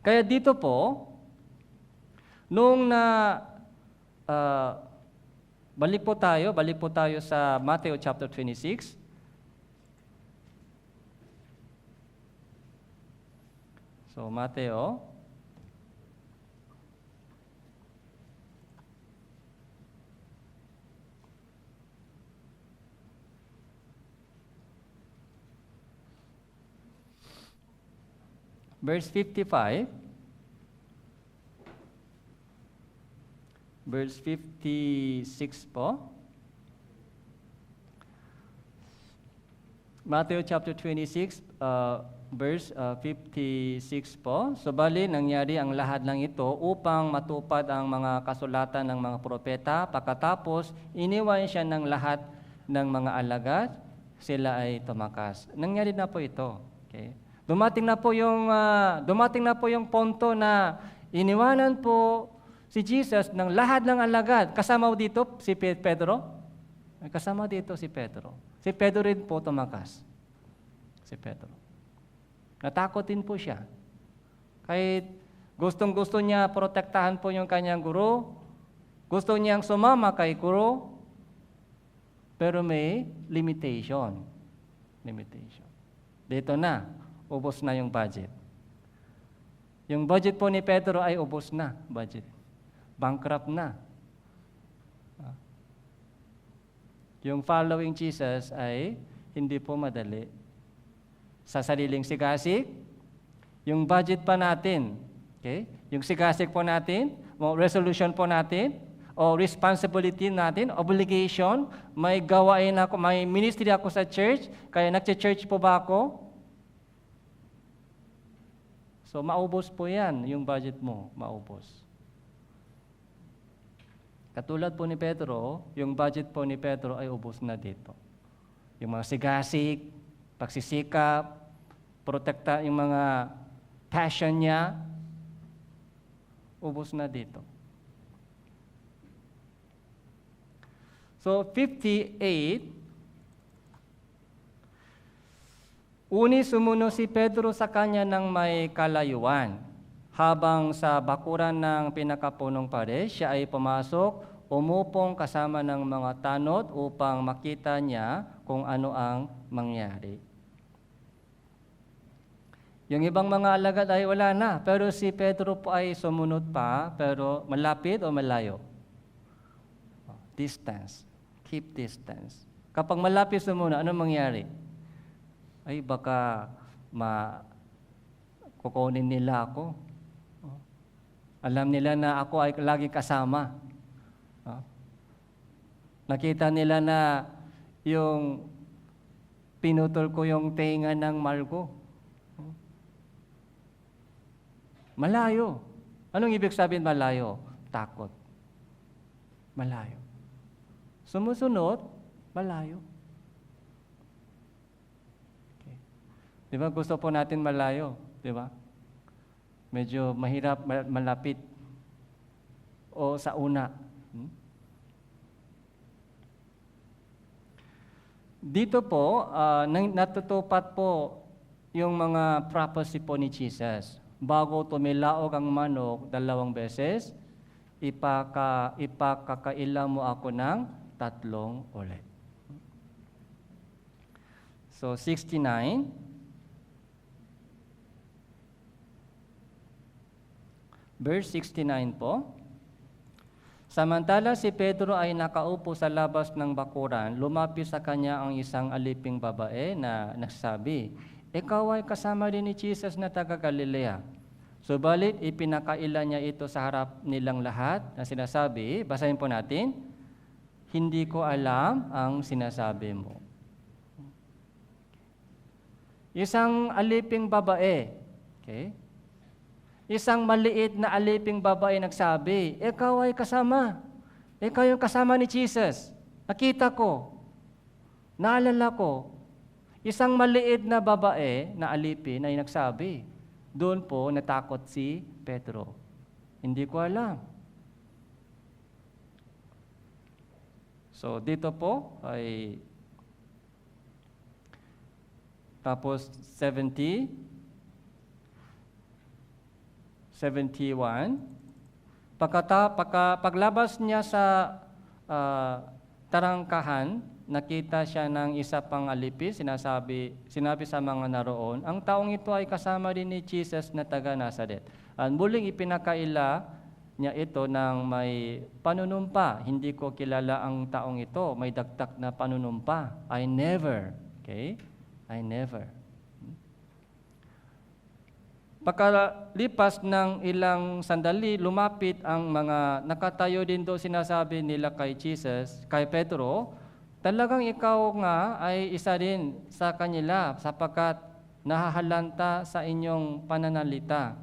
Kaya dito po, nung balik po tayo sa Matthew chapter 26. So, Mateo, verse 55, verse 56 po. Matthew chapter 26, verse 56 po. So, bali, nangyari ang lahat ng ito upang matupad ang mga kasulatan ng mga propeta. Pagkatapos, iniwan siya ng lahat ng mga alagad, sila ay tumakas. Nangyari na po ito. Okay? Dumating na po yung punto na iniwanan po si Jesus ng lahat ng alagad. Kasama dito si Pedro? Kasama dito si Pedro. Si Pedro rin po tumakas. Si Pedro. Natakot din po siya. Kahit gustong-gusto niya protektahan po yung kanyang guro, gusto niyang sumama kay guro, pero may limitation. Limitation. Dito na, ubos na yung budget. Yung budget po ni Pedro ay ubos na, budget. Bankrupt na. Yung following Jesus ay hindi po madali. Sa sariling sigasig, yung budget pa natin, okay? Yung sigasig po natin, resolution po natin, o responsibility natin, obligation, may gawain ako, may ministry ako sa church, kaya nagche-church po ba ako? So maubos po yan, yung budget mo, maubos. Katulad po ni Pedro, yung budget po ni Pedro ay ubos na dito. Yung mga sigasig, pagsisikap, protekta yung mga passion niya, ubos na dito. So 58, sumunod si Pedro sa kanya ng may kalayuan. Habang sa bakuran ng pinakapunong pares, siya ay pumasok, umupong kasama ng mga tanod upang makita niya kung ano ang mangyari. Yung ibang mga alagad ay wala na, pero si Pedro po ay sumunod pa, pero malapit o malayo? Distance. Keep distance. Kapag malapit sumunod, ano mangyari? Ay baka kukunin nila ako. Alam nila na ako ay lagi kasama. Nakita nila na yung pinutol ko yung tenga ng Marco. Malayo. Anong ibig sabihin malayo? Takot. Malayo. Sumusunod, malayo. Okay. Di ba gusto po natin malayo? Di ba? Medyo mahirap malapit o sa una. Dito po, natutupad po yung mga prophecy po ni Jesus. Bago tumilaog ang manok 2 beses, ipakakaila mo ako ng 3 ulit. So, 69. Verse 69 po. Samantala si Pedro ay nakaupo sa labas ng bakuran, lumapit sa kanya ang isang aliping babae na nagsabi, "Ikaw ay kasama din ni Jesus na taga Galilea." Subalit ipinakaila niya ito sa harap nilang lahat na sinasabi, basahin po natin, "Hindi ko alam ang sinasabi mo." Isang aliping babae, okay? Isang maliit na aliping babae nagsabi, "Ikaw ay kasama. Ikaw yung kasama ni Jesus. Nakita ko. Naalala ko." Isang maliit na babae na alipin ay nagsabi. Doon po natakot si Pedro. Hindi ko alam. So dito po ay tapos 71. Paglabas niya sa tarangkahan, nakita siya ng isa pang alipin, sinabi sa mga naroon, ang taong ito ay kasama din ni Jesus na taga Nazaret. At muling ipinakaila niya ito ng may panunumpa. Hindi ko kilala ang taong ito, may dagdag na panunumpa. I never. Okay? I never. Pagkalipas ng ilang sandali, lumapit ang mga nakatayo din doon, sinasabi nila kay Jesus, kay Pedro, "Talagang ikaw nga ay isa din sa kanila sapagkat nahahalanta sa inyong pananalita."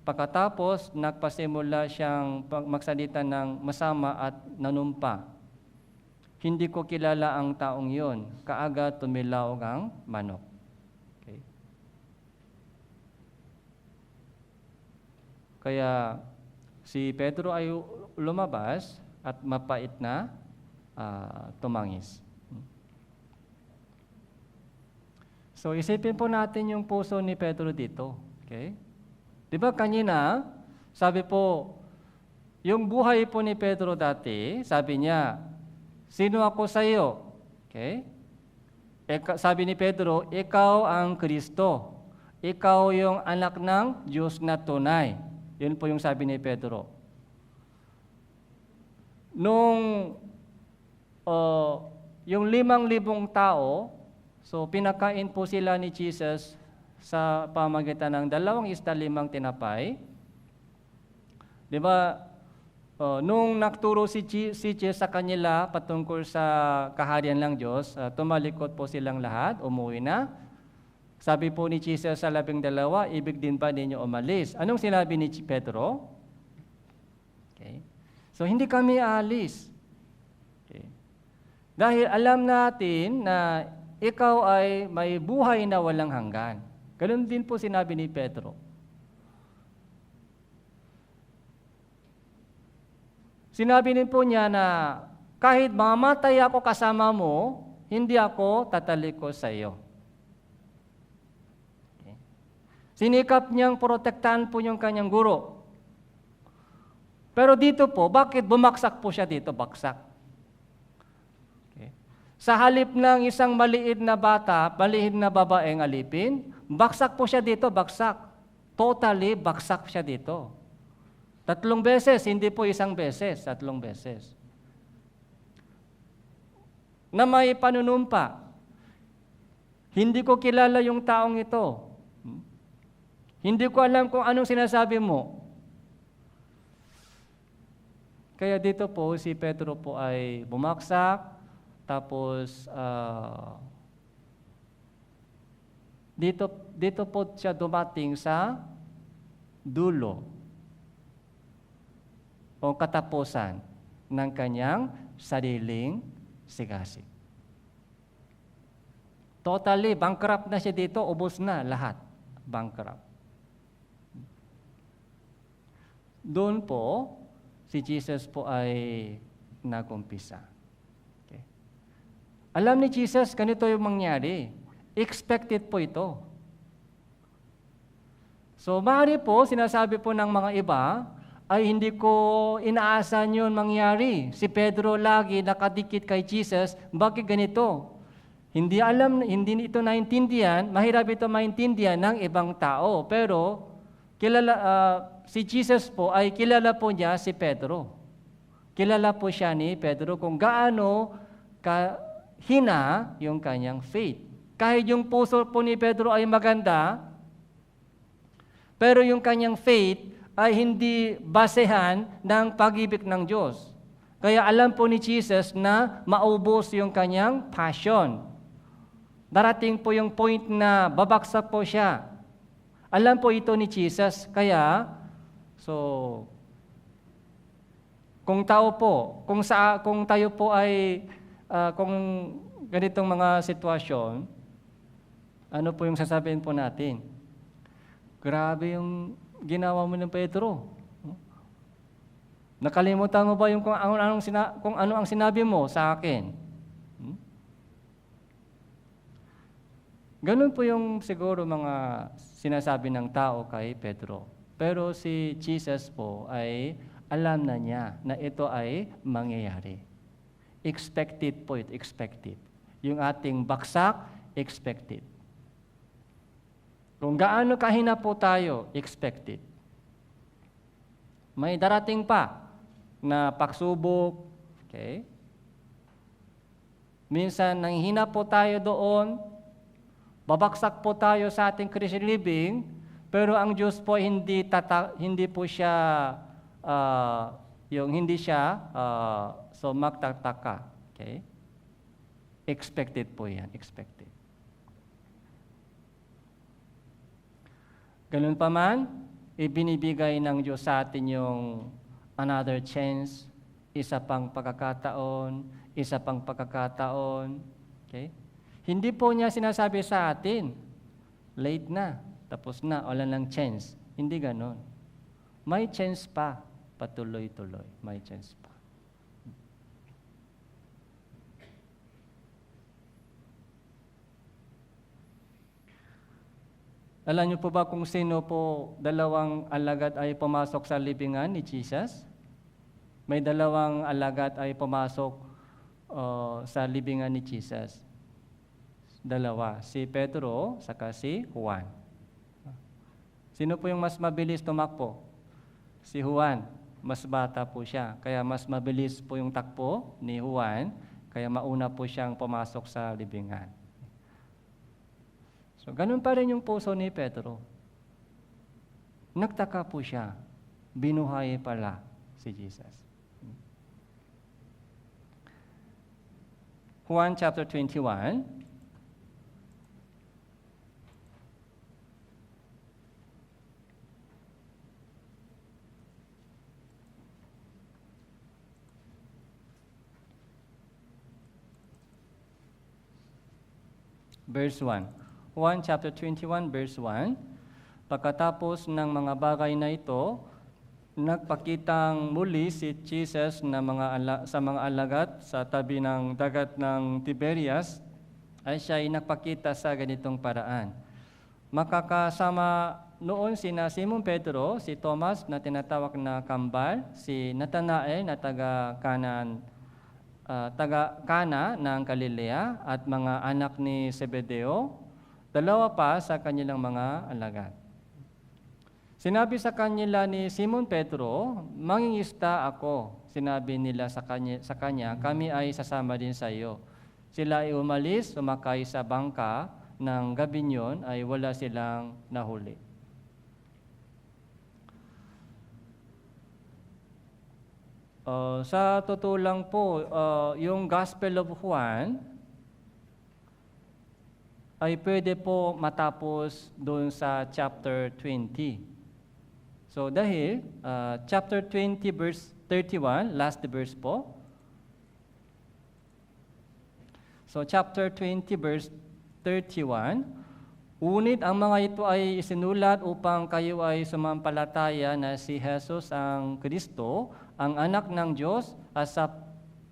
Pagkatapos, nagpasimula siyang magsalita ng masama at nanumpa. "Hindi ko kilala ang taong yon." Kaagad tumilaog ang manok. Kaya si Pedro ay lumabas at mapait na. tumangis. So isipin po natin yung puso ni Pedro dito. Okay? Di ba kanina, sabi po, yung buhay po ni Pedro dati, sabi niya, sino ako sa iyo? Okay? Sabi ni Pedro, ikaw ang Kristo. Ikaw yung anak ng Diyos na tunay. Yun po yung sabi ni Pedro. Nung yung 5,000 tao, so pinakain po sila ni Jesus sa pamagitan ng 2 isda 5 tinapay. Di ba, nung nagturo si Jesus sa kanila patungkol sa kaharian ng Diyos, tumalikod po silang lahat, umuwi na. Sabi po ni Jesus sa 12, ibig din ba ninyo umalis? Anong sinabi ni Pedro? Okay. So hindi kami aalis. Okay. Dahil alam natin na ikaw ay may buhay na walang hanggan. Ganun din po sinabi ni Pedro. Sinabi din po niya na kahit mamatay ako kasama mo, hindi ako tatalikod sa iyo. Okay. Sinikap niyang protektahan po yung kanyang guro. Pero dito po, bakit bumaksak po siya dito? Baksak. Okay. Sa halip ng isang maliit na bata, maliit na babaeng alipin, baksak po siya dito, baksak. Totally baksak siya dito. 3 beses, hindi po isang beses, 3 beses. Na may panunumpa. Hindi ko kilala yung taong ito. Hindi ko alam kung anong sinasabi mo. Kaya dito po, si Pedro po ay bumaksak, tapos dito po siya dumating sa dulo o katapusan ng kanyang sariling sigasig. Totally, bankrupt na siya dito, ubos na lahat. Bankrupt. Doon po, si Jesus po ay nagumpisa. Okay. Alam ni Jesus, ganito yung mangyari. Expected po ito. So, maaari po, sinasabi po ng mga iba, ay hindi ko inaasahan yun mangyari. Si Pedro lagi nakadikit kay Jesus, bakit ganito? Hindi ito naintindihan, mahirap ito maintindihan ng ibang tao. Pero si Jesus po ay kilala po niya si Pedro. Kilala po siya ni Pedro kung gaano kahina yung kanyang faith. Kahit yung puso po ni Pedro ay maganda, pero yung kanyang faith ay hindi basehan ng pag-ibig ng Diyos. Kaya alam po ni Jesus na maubos yung kanyang passion. Darating po yung point na babaksak po siya. Alam po ito ni Jesus. Kaya, kung tayo po ay, kung ganitong mga sitwasyon, ano po yung sasabihin po natin? Grabe yung ginawa mo ng Pedro. Nakalimutan mo ba yung kung ano ang sinabi mo sa akin? Ganun po yung siguro mga sinasabi ng tao kay Pedro. Pero si Jesus po ay alam na niya na ito ay mangyayari. Expected po ito, expected. Yung ating baksak, expected. Kung gaano kahina po tayo, expected. May darating pa na pagsubok, okay? Minsan, nanghihina po tayo doon, babaksak po tayo sa ating Christian living, pero ang Diyos po hindi po siya, magtataka. Okay? Expected po yan, expected. Ganun pa man, ibinibigay ng Diyos sa atin yung another chance, isa pang pagkakataon. Okay? Hindi po niya sinasabi sa atin, late na, tapos na, wala ng chance. Hindi ganon. May chance pa, patuloy-tuloy, may chance pa. Alam niyo po ba kung sino po dalawang alagad ay pumasok sa libingan ni Jesus? May dalawang alagad ay pumasok sa libingan ni Jesus. Dalawa, si Pedro saka si Juan. Sino po yung mas mabilis tumakbo? Si Juan. Mas bata po siya. Kaya mas mabilis po yung takbo ni Juan. Kaya mauna po siyang pumasok sa libingan. So, ganun pa rin yung puso ni Pedro. Nagtaka po siya. Binuhay pala si Jesus. Juan chapter 21. Verse 1. Juan chapter 21 verse 1. Pagkatapos ng mga bagay na ito, nagpakitang muli si Jesus sa mga alagad sa tabi ng dagat ng Tiberias, ay siya ay nagpakita sa ganitong paraan. Makakasama noon sina Simon Pedro, si Thomas na tinatawag na Kambal, si Nathanael na taga Cana ng Galilea at mga anak ni Zebedeo, dalawa pa sa kanilang mga alagad. Sinabi sa kanila ni Simon Pedro, "Mangingisda ako." Sinabi nila sa kanya, "Kami ay sasama din sa iyo." Sila ay umalis, sumakay sa bangka ng gabing yun ay wala silang nahuli. Sa totoo lang po, yung Gospel of Juan ay pwede po matapos doon sa chapter 20. So dahil chapter 20 verse 31, last verse po. So chapter 20 verse 31, "Ngunit ang mga ito ay isinulat upang kayo ay sumampalataya na si Jesus ang Kristo, ang anak ng Diyos, at sa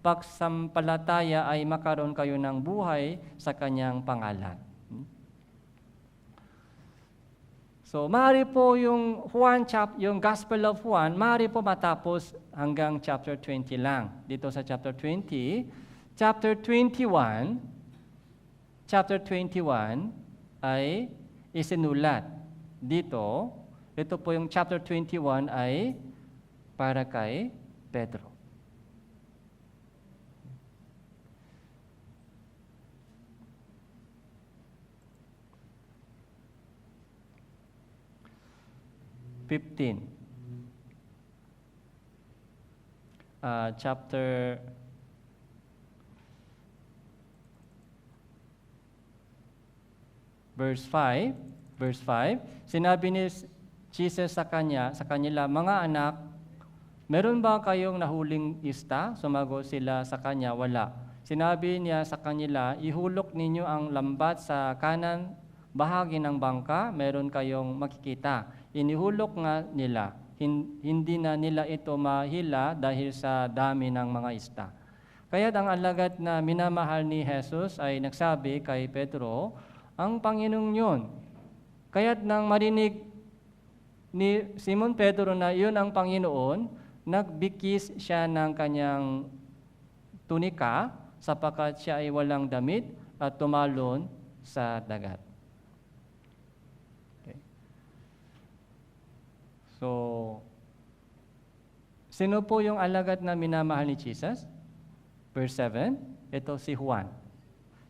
pagsampalataya ay makaroon kayo ng buhay sa kanyang pangalan." So, maaari po yung Gospel of Juan, maaari po matapos hanggang chapter 20 lang. Dito sa chapter 20, chapter 21 ay isinulat. Dito, ito po yung chapter 21 ay para kay Pedro. Chapter verse 5, sinabi ni Jesus sa kanila, "Mga anak, meron ba kayong nahuling isda?" Sumagot sila sa kanya, "Wala." Sinabi niya sa kanila, "Ihulok ninyo ang lambat sa kanan bahagi ng bangka, meron kayong makikita." Inihulok nga nila. Hindi na nila ito mahila dahil sa dami ng mga isda. Kaya't ang alagad na minamahal ni Jesus ay nagsabi kay Pedro, "Ang Panginoong yun." Kaya't nang marinig ni Simon Pedro na yun ang Panginoon, nagbikis siya ng kanyang tunika sapagkat siya ay walang damit at tumalon sa dagat. So, sino po yung alagad na minamahal ni Jesus? Verse 7, ito si Juan.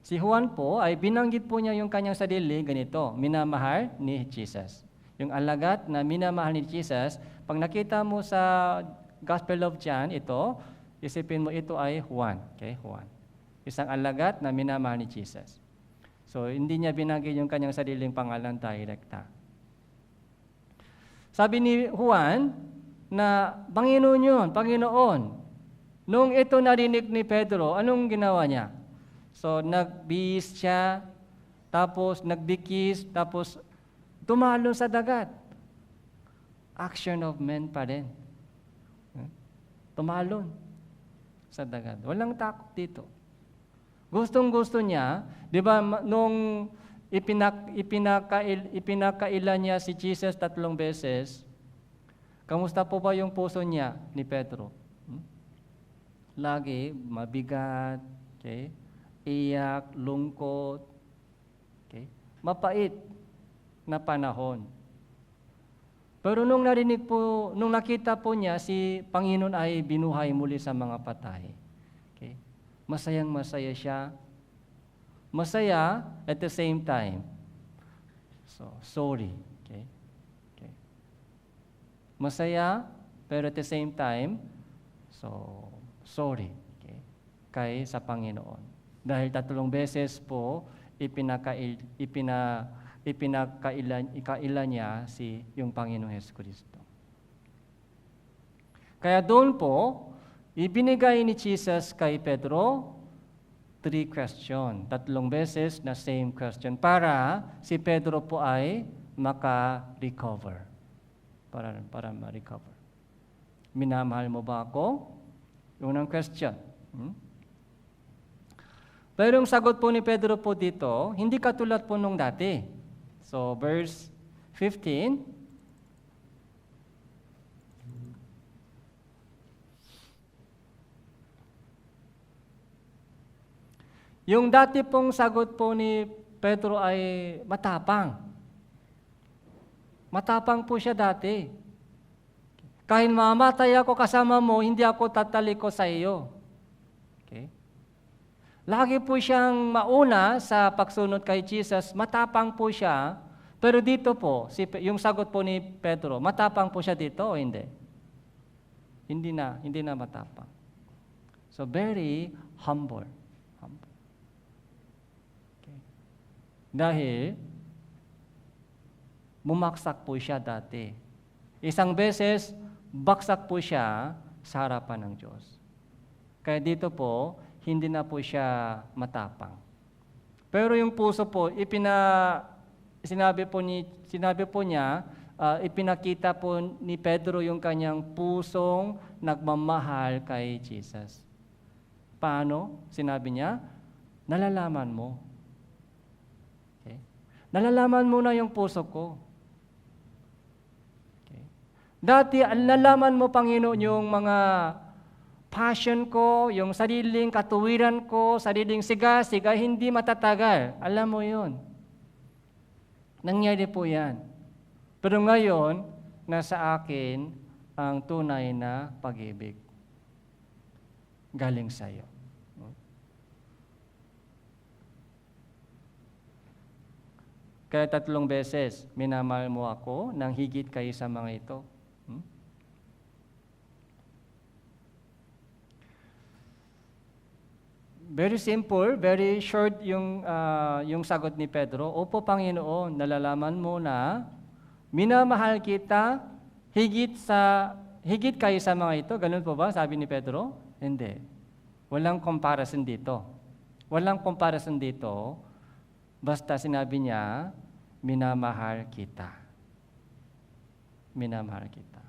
Si Juan po ay binanggit po niya yung kanyang sarili ganito, minamahal ni Jesus. Yung alagad na minamahal ni Jesus, pag nakita mo sa Gospel of John, ito, isipin mo ito ay Juan. Okay, Juan. Isang alagad na minamahal ni Jesus. So, hindi niya binanggit yung kanyang sariling pangalan direkta. Sabi ni Juan na Panginoon yun, Panginoon. Nung ito narinig ni Pedro, anong ginawa niya? So, nagbihis siya, tapos nagbikis, tapos tumalon sa dagat. Action of men pa rin. Tumalon sa dagat. Walang takot dito. Gustong-gusto niya, di ba, nung ipinakaila niya si Jesus 3 beses, kamusta po ba yung puso niya ni Pedro? Lagi mabigat, okay? Iyak, lungkot, okay? Mapait na panahon. Pero nung nakita po niya si Panginoon ay binuhay muli sa mga patay, okay? Masayang-masaya siya. Masaya at the same time. So, sorry. Okay? Okay. Masaya, pero at the same time, so, sorry. Okay? Kay sa Panginoon. Dahil 3 beses po, ipinakaila niya yung Panginoong Jesucristo. Kaya doon po, ibinigay ni Jesus kay Pedro 3 question. 3 beses na same question para si Pedro po ay maka-recover. Para ma-recover. Minamahal mo ba ako? Unang question. Pero yung sagot po ni Pedro po dito, hindi katulad po nung dati. So, verse 15, yung dati pong sagot po ni Pedro ay matapang. Matapang po siya dati. Kahit mamatay ako kasama mo, hindi ako tataliko sa iyo. Okay? Lagi po siyang mauna sa pagsunod kay Jesus, matapang po siya. Pero dito po, yung sagot po ni Pedro, matapang po siya dito o hindi? Hindi na matapang. So very humble. Dahil bumaksak po siya dati. Isang beses, baksak po siya sa harapan ng Diyos. Kaya dito po, hindi na po siya matapang. Pero yung puso po, sinabi po niya, ipinakita po ni Pedro yung kanyang pusong nagmamahal kay Jesus. Paano? Sinabi niya, nalalaman mo. Nalalaman mo na yung puso ko. Okay. Dati, nalaman mo, Panginoon, yung mga passion ko, yung sariling katuwiran ko, sariling siga, hindi matatagal. Alam mo yun. Nangyari po yan. Pero ngayon, nasa akin ang tunay na pag-ibig. Galing sa iyo. Kaya 3 beses, minamahal mo ako nang higit kayo sa mga ito. Very simple, very short yung sagot ni Pedro. Opo, Panginoon, nalalaman mo na minamahal kita higit kayo sa mga ito. Ganun po ba, sabi ni Pedro? Hindi. Walang comparison dito. Walang comparison dito. Basta sinabi niya, minamahal kita. Minamahal kita.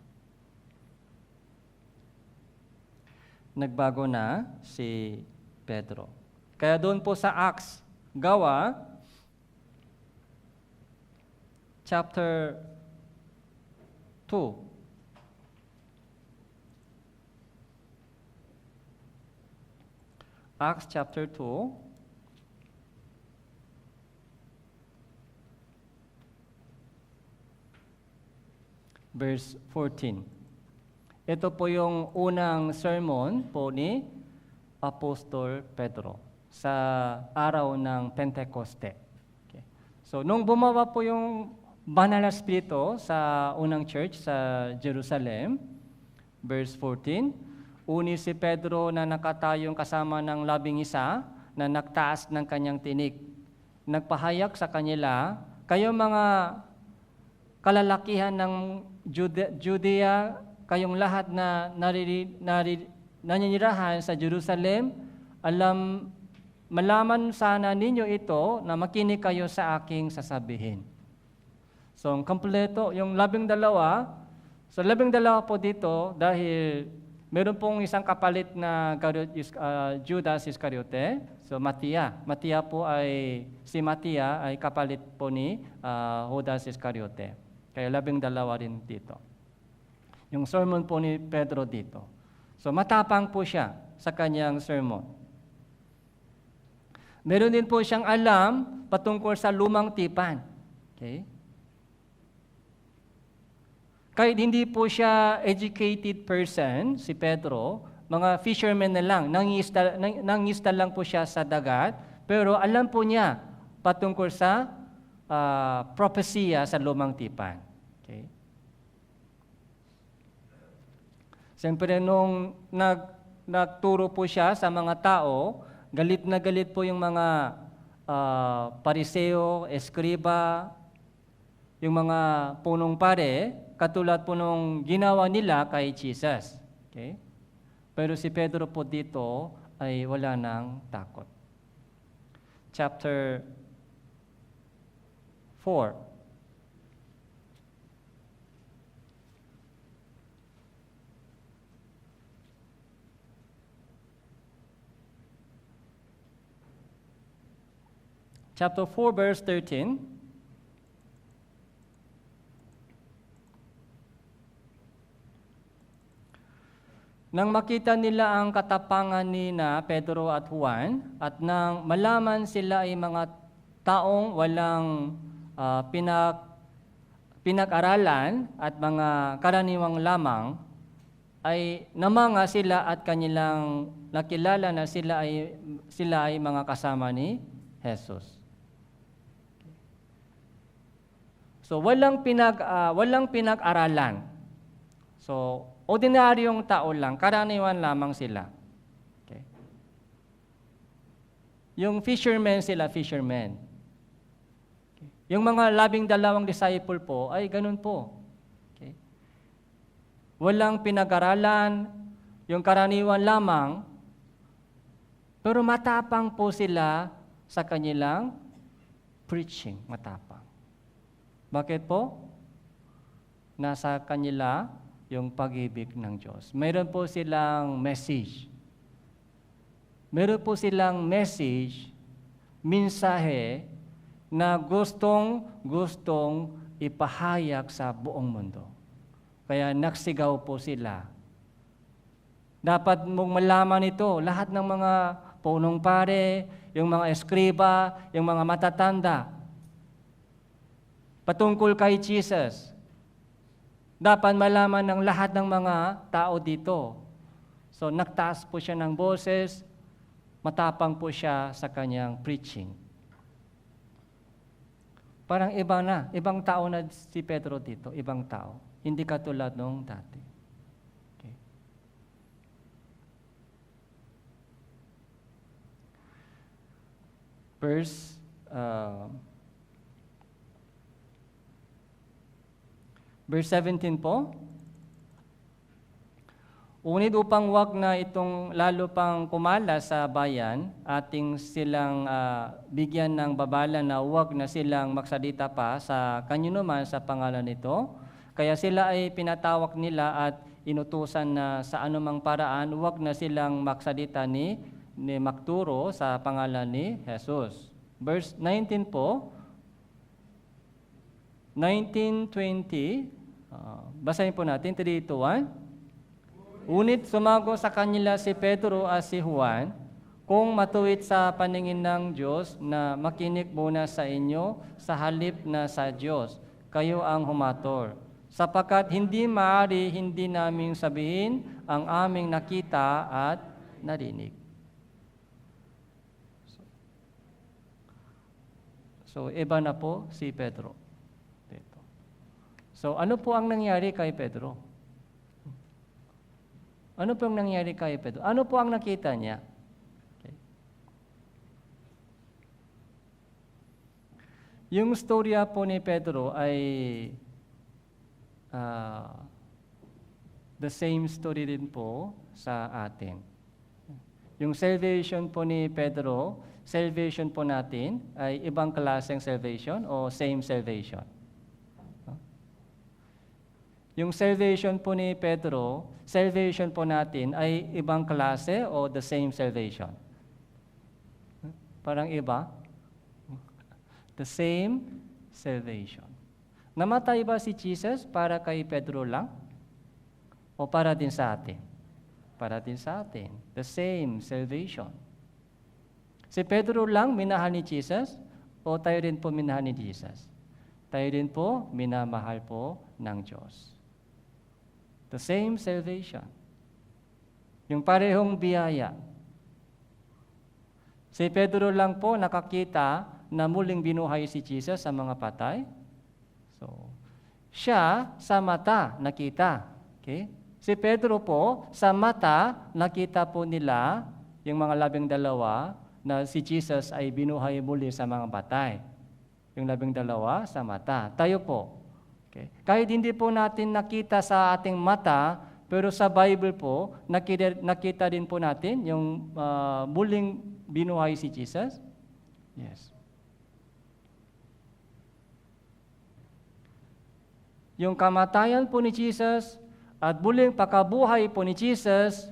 Nagbago na si Pedro. Kaya doon po sa Acts, Gawa, chapter 2. Acts chapter 2. Verse 14. Ito po yung unang sermon po ni Apostol Pedro sa araw ng Pentecoste. Okay. So, nung bumawa po yung Banal na Espiritu sa unang church sa Jerusalem, verse 14, uni si Pedro na nakatayong kasama ng 11 na nagtaas ng kanyang tinig. Nagpahayag sa kanila, kayo mga kalalakihan ng Judea, kayong lahat na naninirahan sa Jerusalem, malaman sana ninyo ito na makinig kayo sa aking sasabihin. So, kompleto, yung 12, so 12 po dito dahil meron pong isang kapalit na Judas Iscariote. So Matia. Si Matia ay kapalit po ni Judas Iscariote. Kaya 12 rin dito. Yung sermon po ni Pedro dito. So matapang po siya sa kanyang sermon. Meron din po siyang alam patungkol sa lumang tipan. Okay? Kahit hindi po siya educated person, si Pedro, mga fishermen na lang, nangista lang po siya sa dagat, pero alam po niya patungkol sa propesya sa lumang tipan. Okay? Siyempre, nung nagturo po siya sa mga tao, galit na galit po yung mga pariseo, eskriba, yung mga punong pare, katulad po nung ginawa nila kay Jesus. Okay? Pero si Pedro po dito ay wala nang takot. Chapter 4. Chapter 4, verse 13. Nang makita nila ang katapangan ni Pedro at Juan, at nang malaman sila ay mga taong walang pinag-aralan at mga karaniwang lamang, ay namanga sila at kanilang nakilala na sila ay mga kasama ni Jesus. So walang pinag-aralan. So ordinaryong tao lang, karaniwan lamang sila. Okay. Yung fishermen sila, fishermen. Okay. Yung mga 12 disciple po ay ganun po. Okay. Walang pinag-aralan, yung karaniwan lamang, pero matapang po sila sa kanilang preaching, matapang. Bakit po? Nasa kanila yung pag-ibig ng Diyos. Mayroon po silang message. Mayroon po silang mensahe na gustong ipahayag sa buong mundo. Kaya nagsigaw po sila. Dapat mong malaman ito, lahat ng mga punong pare, yung mga eskriba, yung mga matatanda, patungkol kay Jesus. Dapat malaman ng lahat ng mga tao dito. So nagtaas po siya ng boses, matapang po siya sa kanyang preaching. Parang ibang tao na si Pedro dito, ibang tao. Hindi katulad nung dati. Okay. Verse 17 po. Unid upang wag na itong lalo pang kumala sa bayan, ating silang bigyan ng babala na wag na silang magsalita pa sa kanyunuman sa pangalan nito. Kaya sila ay pinatawag nila at inutusan na sa anumang paraan wag na silang magsalita ni magturo sa pangalan ni Jesus. Verse 19 po. 19:20. Basahin po natin, 3, 2, 1. Unit sumago sa kanila si Pedro at si Juan, kung matuwid sa paningin ng Diyos na makinig muna sa inyo sa halip na sa Diyos, kayo ang humator. Sapagkat hindi maaari hindi naming sabihin ang aming nakita at narinig. So iba na po si Pedro. So, ano po ang nangyari kay Pedro? Ano po ang nangyari kay Pedro? Ano po ang nakita niya? Okay. Yung storya po ni Pedro ay the same story din po sa atin. Yung salvation po ni Pedro, salvation po natin ay ibang klaseng salvation o same salvation? Yung salvation po ni Pedro, salvation po natin ay ibang klase o the same salvation? Parang iba? The same salvation. Namatay ba si Jesus para kay Pedro lang? O para din sa atin? Para din sa atin. The same salvation. Si Pedro lang minahal ni Jesus o tayo rin po minahal ni Jesus? Tayo rin po minamahal po ng Diyos. The same salvation. Yung parehong biyaya. Si Pedro lang po nakakita na muling binuhay si Jesus sa mga patay. So, siya sa mata nakita. Okay? Si Pedro po, sa mata nakita po nila yung mga 12 na si Jesus ay binuhay muli sa mga patay. Yung 12 sa mata. Tayo po. Okay? Kahit hindi po natin nakita sa ating mata, pero sa Bible po, nakita din po natin yung muling binuhay si Jesus. Yes. Yung kamatayan po ni Jesus at muling pagkabuhay po ni Jesus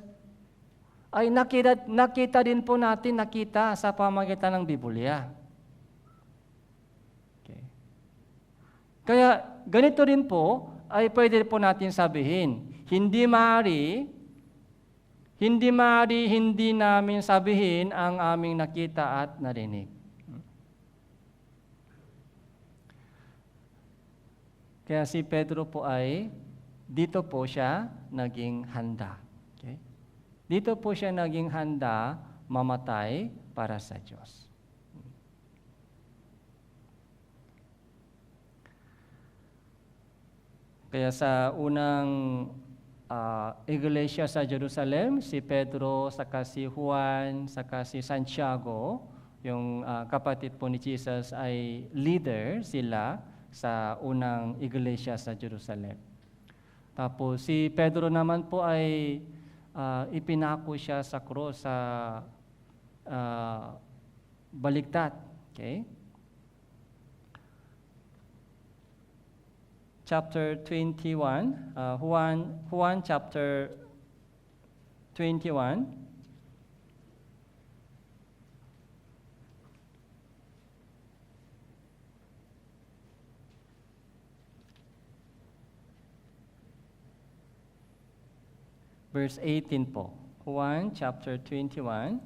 ay nakita din po natin, nakita sa pamamagitan ng Biblia. Okay. Kaya ganito rin po ay pwede po natin sabihin, hindi maaari hindi namin sabihin ang aming nakita at narinig. Kaya si Pedro po ay, dito po siya naging handa. Okay? Dito po siya naging handa mamatay para sa Diyos. Kaya sa unang iglesia sa Jerusalem, si Pedro, saka si Juan, saka si Santiago, yung kapatid po ni Jesus ay leader sila sa unang iglesia sa Jerusalem. Tapos si Pedro naman po ay ipinako siya sa cross sa baligtad. Okay? Chapter 21, Juan chapter 21. Verse 18 po. Juan chapter 21.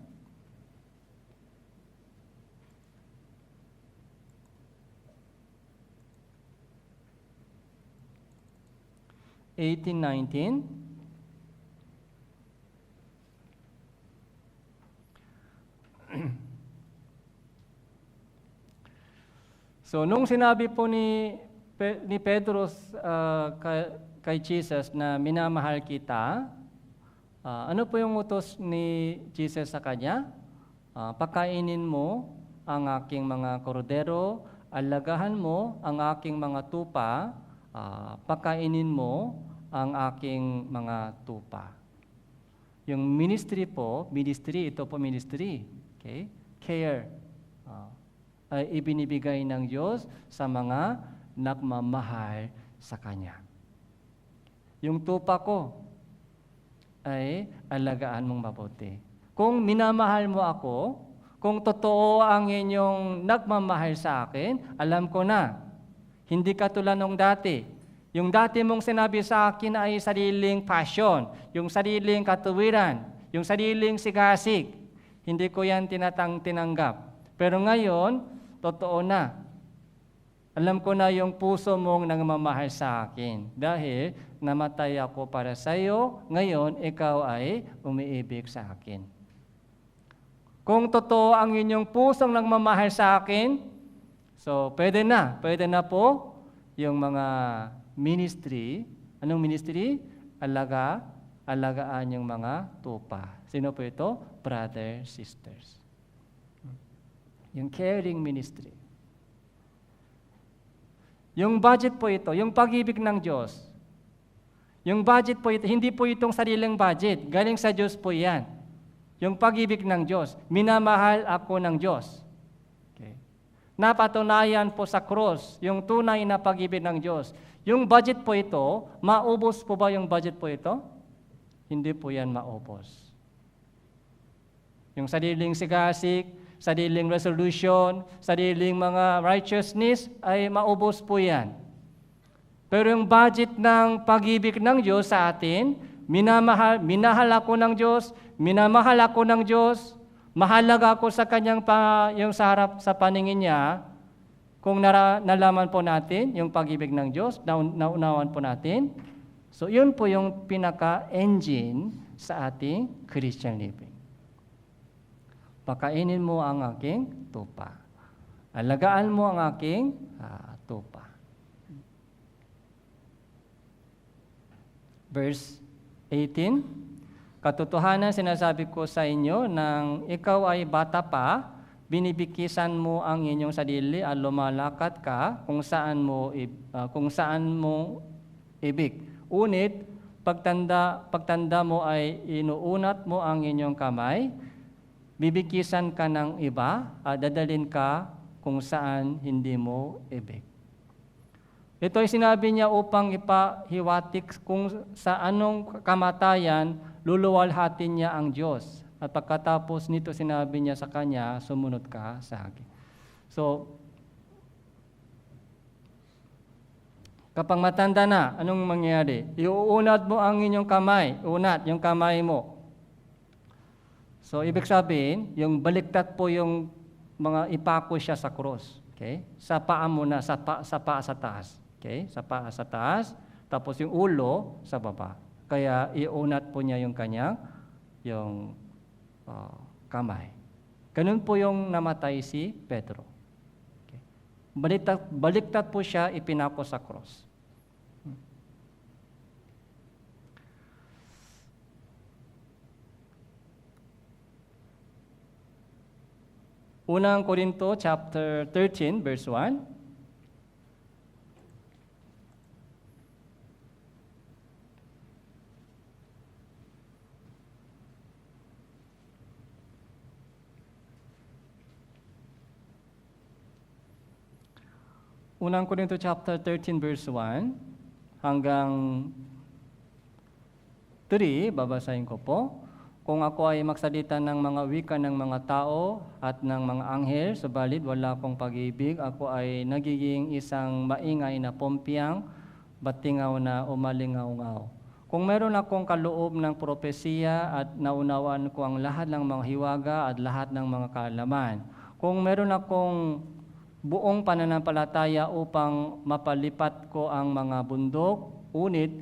(18, 19). So, nung sinabi po ni Pedro kay Jesus na minamahal kita, ano po yung utos ni Jesus sa kanya? Pakainin mo ang aking mga kordero, alagahan mo ang aking mga tupa, pakainin mo ang aking mga tupa. Yung ministry, ito po ministry. Okay? Care. Ay ibinibigay ng Diyos sa mga nagmamahal sa Kanya. Yung tupa ko ay alagaan mong mabuti. Kung minamahal mo ako, kung totoo ang inyong nagmamahal sa akin, alam ko na. Hindi katulad nung dati. Yung dati mong sinabi sa akin ay sariling passion, yung sariling katuwiran, yung sariling sigasig. Hindi ko yan tinanggap. Pero ngayon, totoo na. Alam ko na yung puso mong nagmamahal sa akin. Dahil namatay ako para sa iyo, ngayon ikaw ay umiibig sa akin. Kung totoo ang inyong pusong nagmamahal sa akin, so pwede na po yung mga ministry. Anong ministry? Alagaan yung mga tupa. Sino po ito? Brothers, sisters. Yung caring ministry. Yung budget po ito, yung pag-ibig ng Diyos. Yung budget po ito, hindi po itong sariling budget. Galing sa Diyos po yan. Yung pag-ibig ng Diyos. Minamahal ako ng Diyos. Okay. Napatunayan po sa cross, yung tunay na pag-ibig ng Diyos. Yung budget po ito, maubos po ba yung budget po ito? Hindi po yan maubos. Yung sariling sigasig, sariling resolution, sariling mga righteousness, ay maubos po yan. Pero yung budget ng pag-ibig ng Diyos sa atin, minahal ako ng Diyos, minamahal ako ng Diyos, mahalaga ako sa Kanyang yung sa harap sa paningin niya. Kung nalaman po natin yung pag-ibig ng Diyos, naunawan po natin, so yun po yung pinaka-engine sa ating Christian living. Pakainin mo ang aking tupa. Alagaan mo ang aking tupa. Verse 18, katotohanan sinasabi ko sa inyo nang ikaw ay bata pa, binibikisan mo ang inyong sarili at lumalakad ka kung saan mo ibig. Unit, pagtanda mo ay inuunat mo ang inyong kamay, bibikisan ka ng iba at dadalhin ka kung saan hindi mo ibig. Ito ay sinabi niya upang ipahiwatik kung sa anong kamatayan luluwalhatin niya ang Diyos. At pagkatapos nito sinabi niya sa kanya, sumunod ka sa akin. So, kapag matanda na, anong mangyayari? Iuunat mo ang inyong kamay. Unat yung kamay mo. So, ibig sabihin, yung baliktad po yung mga ipako siya sa cross. Okay? Sa paa muna, sa paa sa taas. Okay? Sa paa sa taas, tapos yung ulo sa baba. Kaya iunat po niya yung kanyang, yung kamay. Ganun po yung namatay si Pedro. Okay. Baliktad po siya, ipinako sa cross. Unang Korinto chapter 13 verse 1. Unang Korinto chapter 13 verse 1 hanggang 3, babasahin ko po. Kung ako ay magsalita ng mga wika ng mga tao at ng mga anghel, subalit wala akong pag-ibig, ako ay nagiging isang maingay na pompiyang, batingaw na umalingaw-ngaw. Kung meron akong kaloob ng propesiya at naunawaan ko ang lahat ng mga hiwaga at lahat ng mga kaalaman, kung meron akong buong pananampalataya upang mapalipat ko ang mga bundok, unit,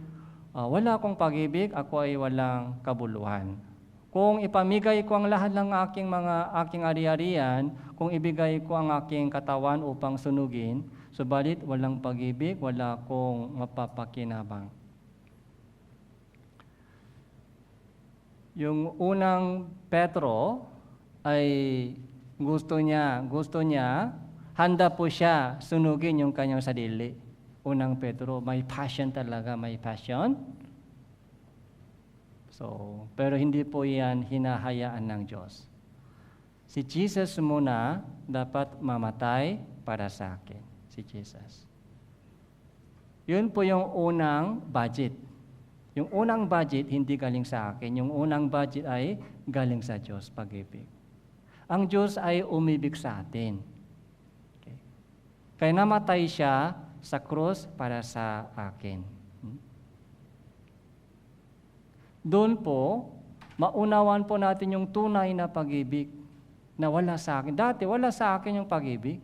wala akong pag-ibig, ako ay walang kabuluhan. Kung ipamigay ko ang lahat ng aking ari-arian, kung ibigay ko ang aking katawan upang sunugin, subalit walang pag-ibig, wala akong mapapakinabang. Yung unang Petro ay gusto niya, handa po siya sunugin yung kanyang sarili. Unang Pedro, may passion talaga, may passion. So, pero hindi po yan hinahayaan ng Diyos. Si Jesus muna dapat mamatay para sa akin. Si Jesus. Yun po yung unang budget. Yung unang budget hindi galing sa akin. Yung unang budget ay galing sa Diyos, pag-ibig. Ang Diyos ay umibig sa atin. Kaya namatay siya sa krus para sa akin. Doon po, maunawan po natin yung tunay na pag-ibig na wala sa akin. Dati, wala sa akin yung pag-ibig.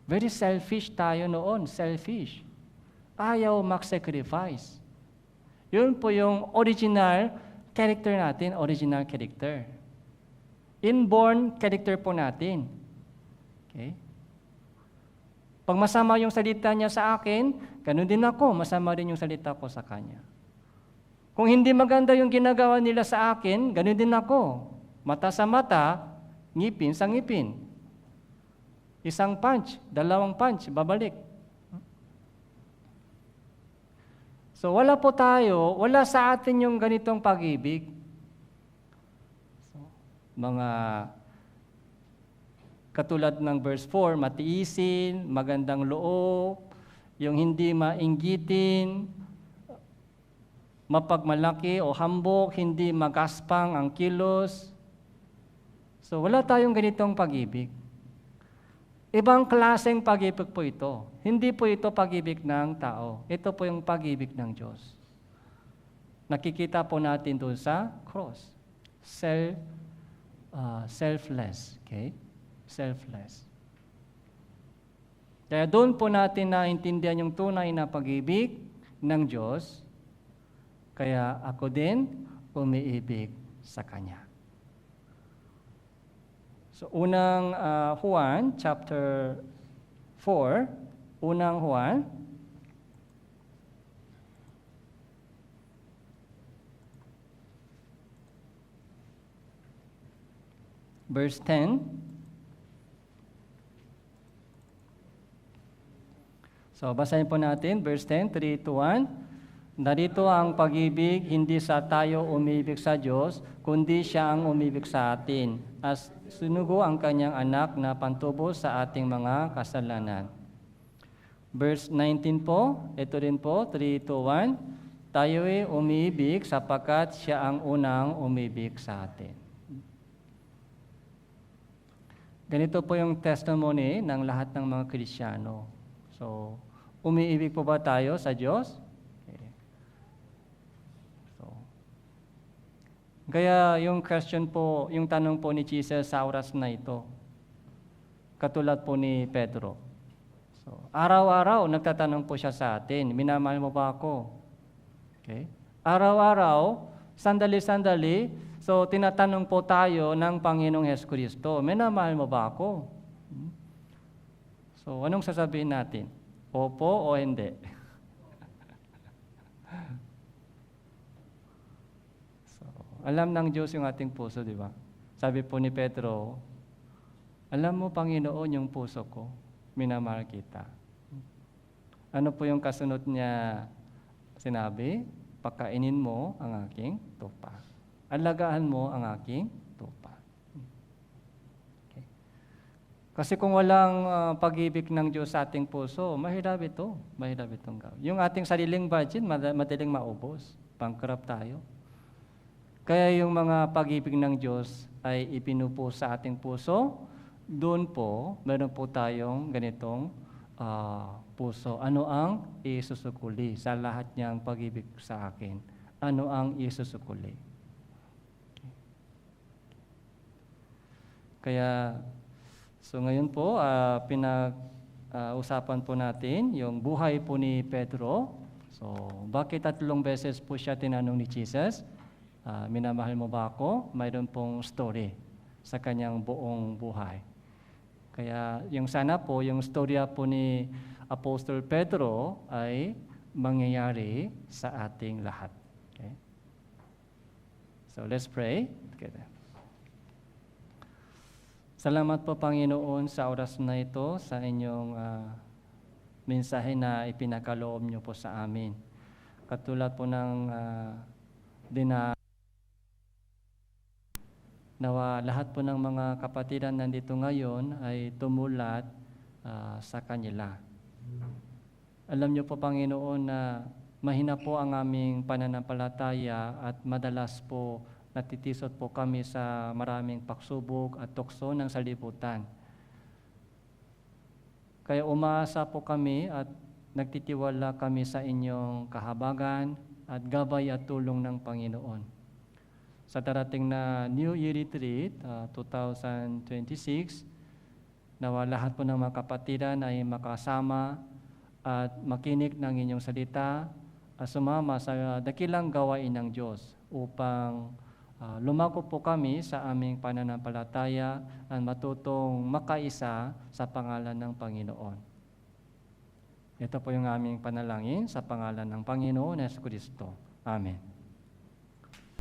Very selfish tayo noon, selfish. Ayaw mag-sacrifice. Yun po yung original character natin, original character. Inborn character po natin. Okay? Pag masama yung salita niya sa akin, ganun din ako, masama rin yung salita ko sa kanya. Kung hindi maganda yung ginagawa nila sa akin, ganun din ako. Mata sa mata, ngipin sa ngipin. Isang punch, dalawang punch, babalik. So wala po tayo, wala sa atin yung ganitong pag-ibig. So, mga katulad ng verse 4, matiisin, magandang loob, yung hindi mainggitin, mapagmalaki o hambok, hindi magaspang ang kilos. So wala tayong ganitong pag-ibig. Ibang klaseng pag-ibig po ito. Hindi po ito pag-ibig ng tao. Ito po yung pag-ibig ng Diyos. Nakikita po natin doon sa cross. Selfless. Okay? Selfless. Kaya doon po natin naintindihan yung tunay na pag-ibig ng Diyos. Kaya ako din umiibig sa Kanya. So, unang Juan, chapter 4, unang Juan, verse 10. So, basahin po natin, verse 10, 3, 2, 1. Narito ang pag-ibig, hindi sa tayo umibig sa Diyos, kundi siya ang umibig sa atin, as sinugo ang kanyang anak na pantubos sa ating mga kasalanan. Verse 19 po, ito rin po, 3, 2, 1. Tayo'y umiibig sapagkat siya ang unang umibig sa atin. Ganito po yung testimony ng lahat ng mga Kristiyano. So, umiibig po ba tayo sa Diyos? Kaya yung question po, yung tanong po ni Jesus sa oras na ito, katulad po ni Pedro. So, araw-araw nagtatanong po siya sa atin, minamahal mo ba ako? Okay? Araw-araw, sandali-sandali, so tinatanong po tayo ng Panginoong Jesucristo, minamahal mo ba ako? So, anong sasabihin natin? Opo o hindi? Alam ng Diyos yung ating puso, di ba? Sabi po ni Pedro, alam mo, Panginoon, yung puso ko, minamahal kita. Ano po yung kasunod niya sinabi? Pakainin mo ang aking tupa. Alagaan mo ang aking tupa. Okay. Kasi kung walang pag-ibig ng Diyos sa ating puso, mahirap ito. Mahirap itong gawin. Yung ating sariling budget, madaling maubos. Bankrupt tayo. Kaya yung mga pag-ibig ng Diyos ay ipinupo sa ating puso. Doon po, meron po tayong ganitong puso. Ano ang isusukuli sa lahat niyang pag-ibig sa akin? Ano ang isusukuli? Kaya, so ngayon po, pinag-usapan po natin yung buhay po ni Pedro. So, bakit 3 beses po siya tinanong ni Jesus? Minamahal mo ba ako? Mayroon pong story sa kanyang buong buhay. Kaya yung sana po, yung storya po ni Apostol Pedro ay mangyayari sa ating lahat. Okay? So let's pray together. Salamat po, Panginoon, sa oras na ito, sa inyong mensahe na ipinakaloob niyo po sa amin. Katulad po ng nawa lahat po ng mga kapatiran nandito ngayon ay tumulat sa kanila. Alam niyo po, Panginoon, na mahina po ang aming pananampalataya at madalas po natitisot po kami sa maraming pagsubok at tukso ng salibutan. Kaya umaasa po kami at nagtitiwala kami sa inyong kahabagan at gabay at tulong ng Panginoon. Sa darating na New Year Retreat 2026, nawa lahat po ng mga kapatiran ay makasama at makinig ng inyong salita at sumama sa dakilang gawain ng Diyos upang lumako po kami sa aming pananampalataya at matutong makaisa sa pangalan ng Panginoon. Ito po yung aming panalangin sa pangalan ng Panginoon Jesucristo. Amen.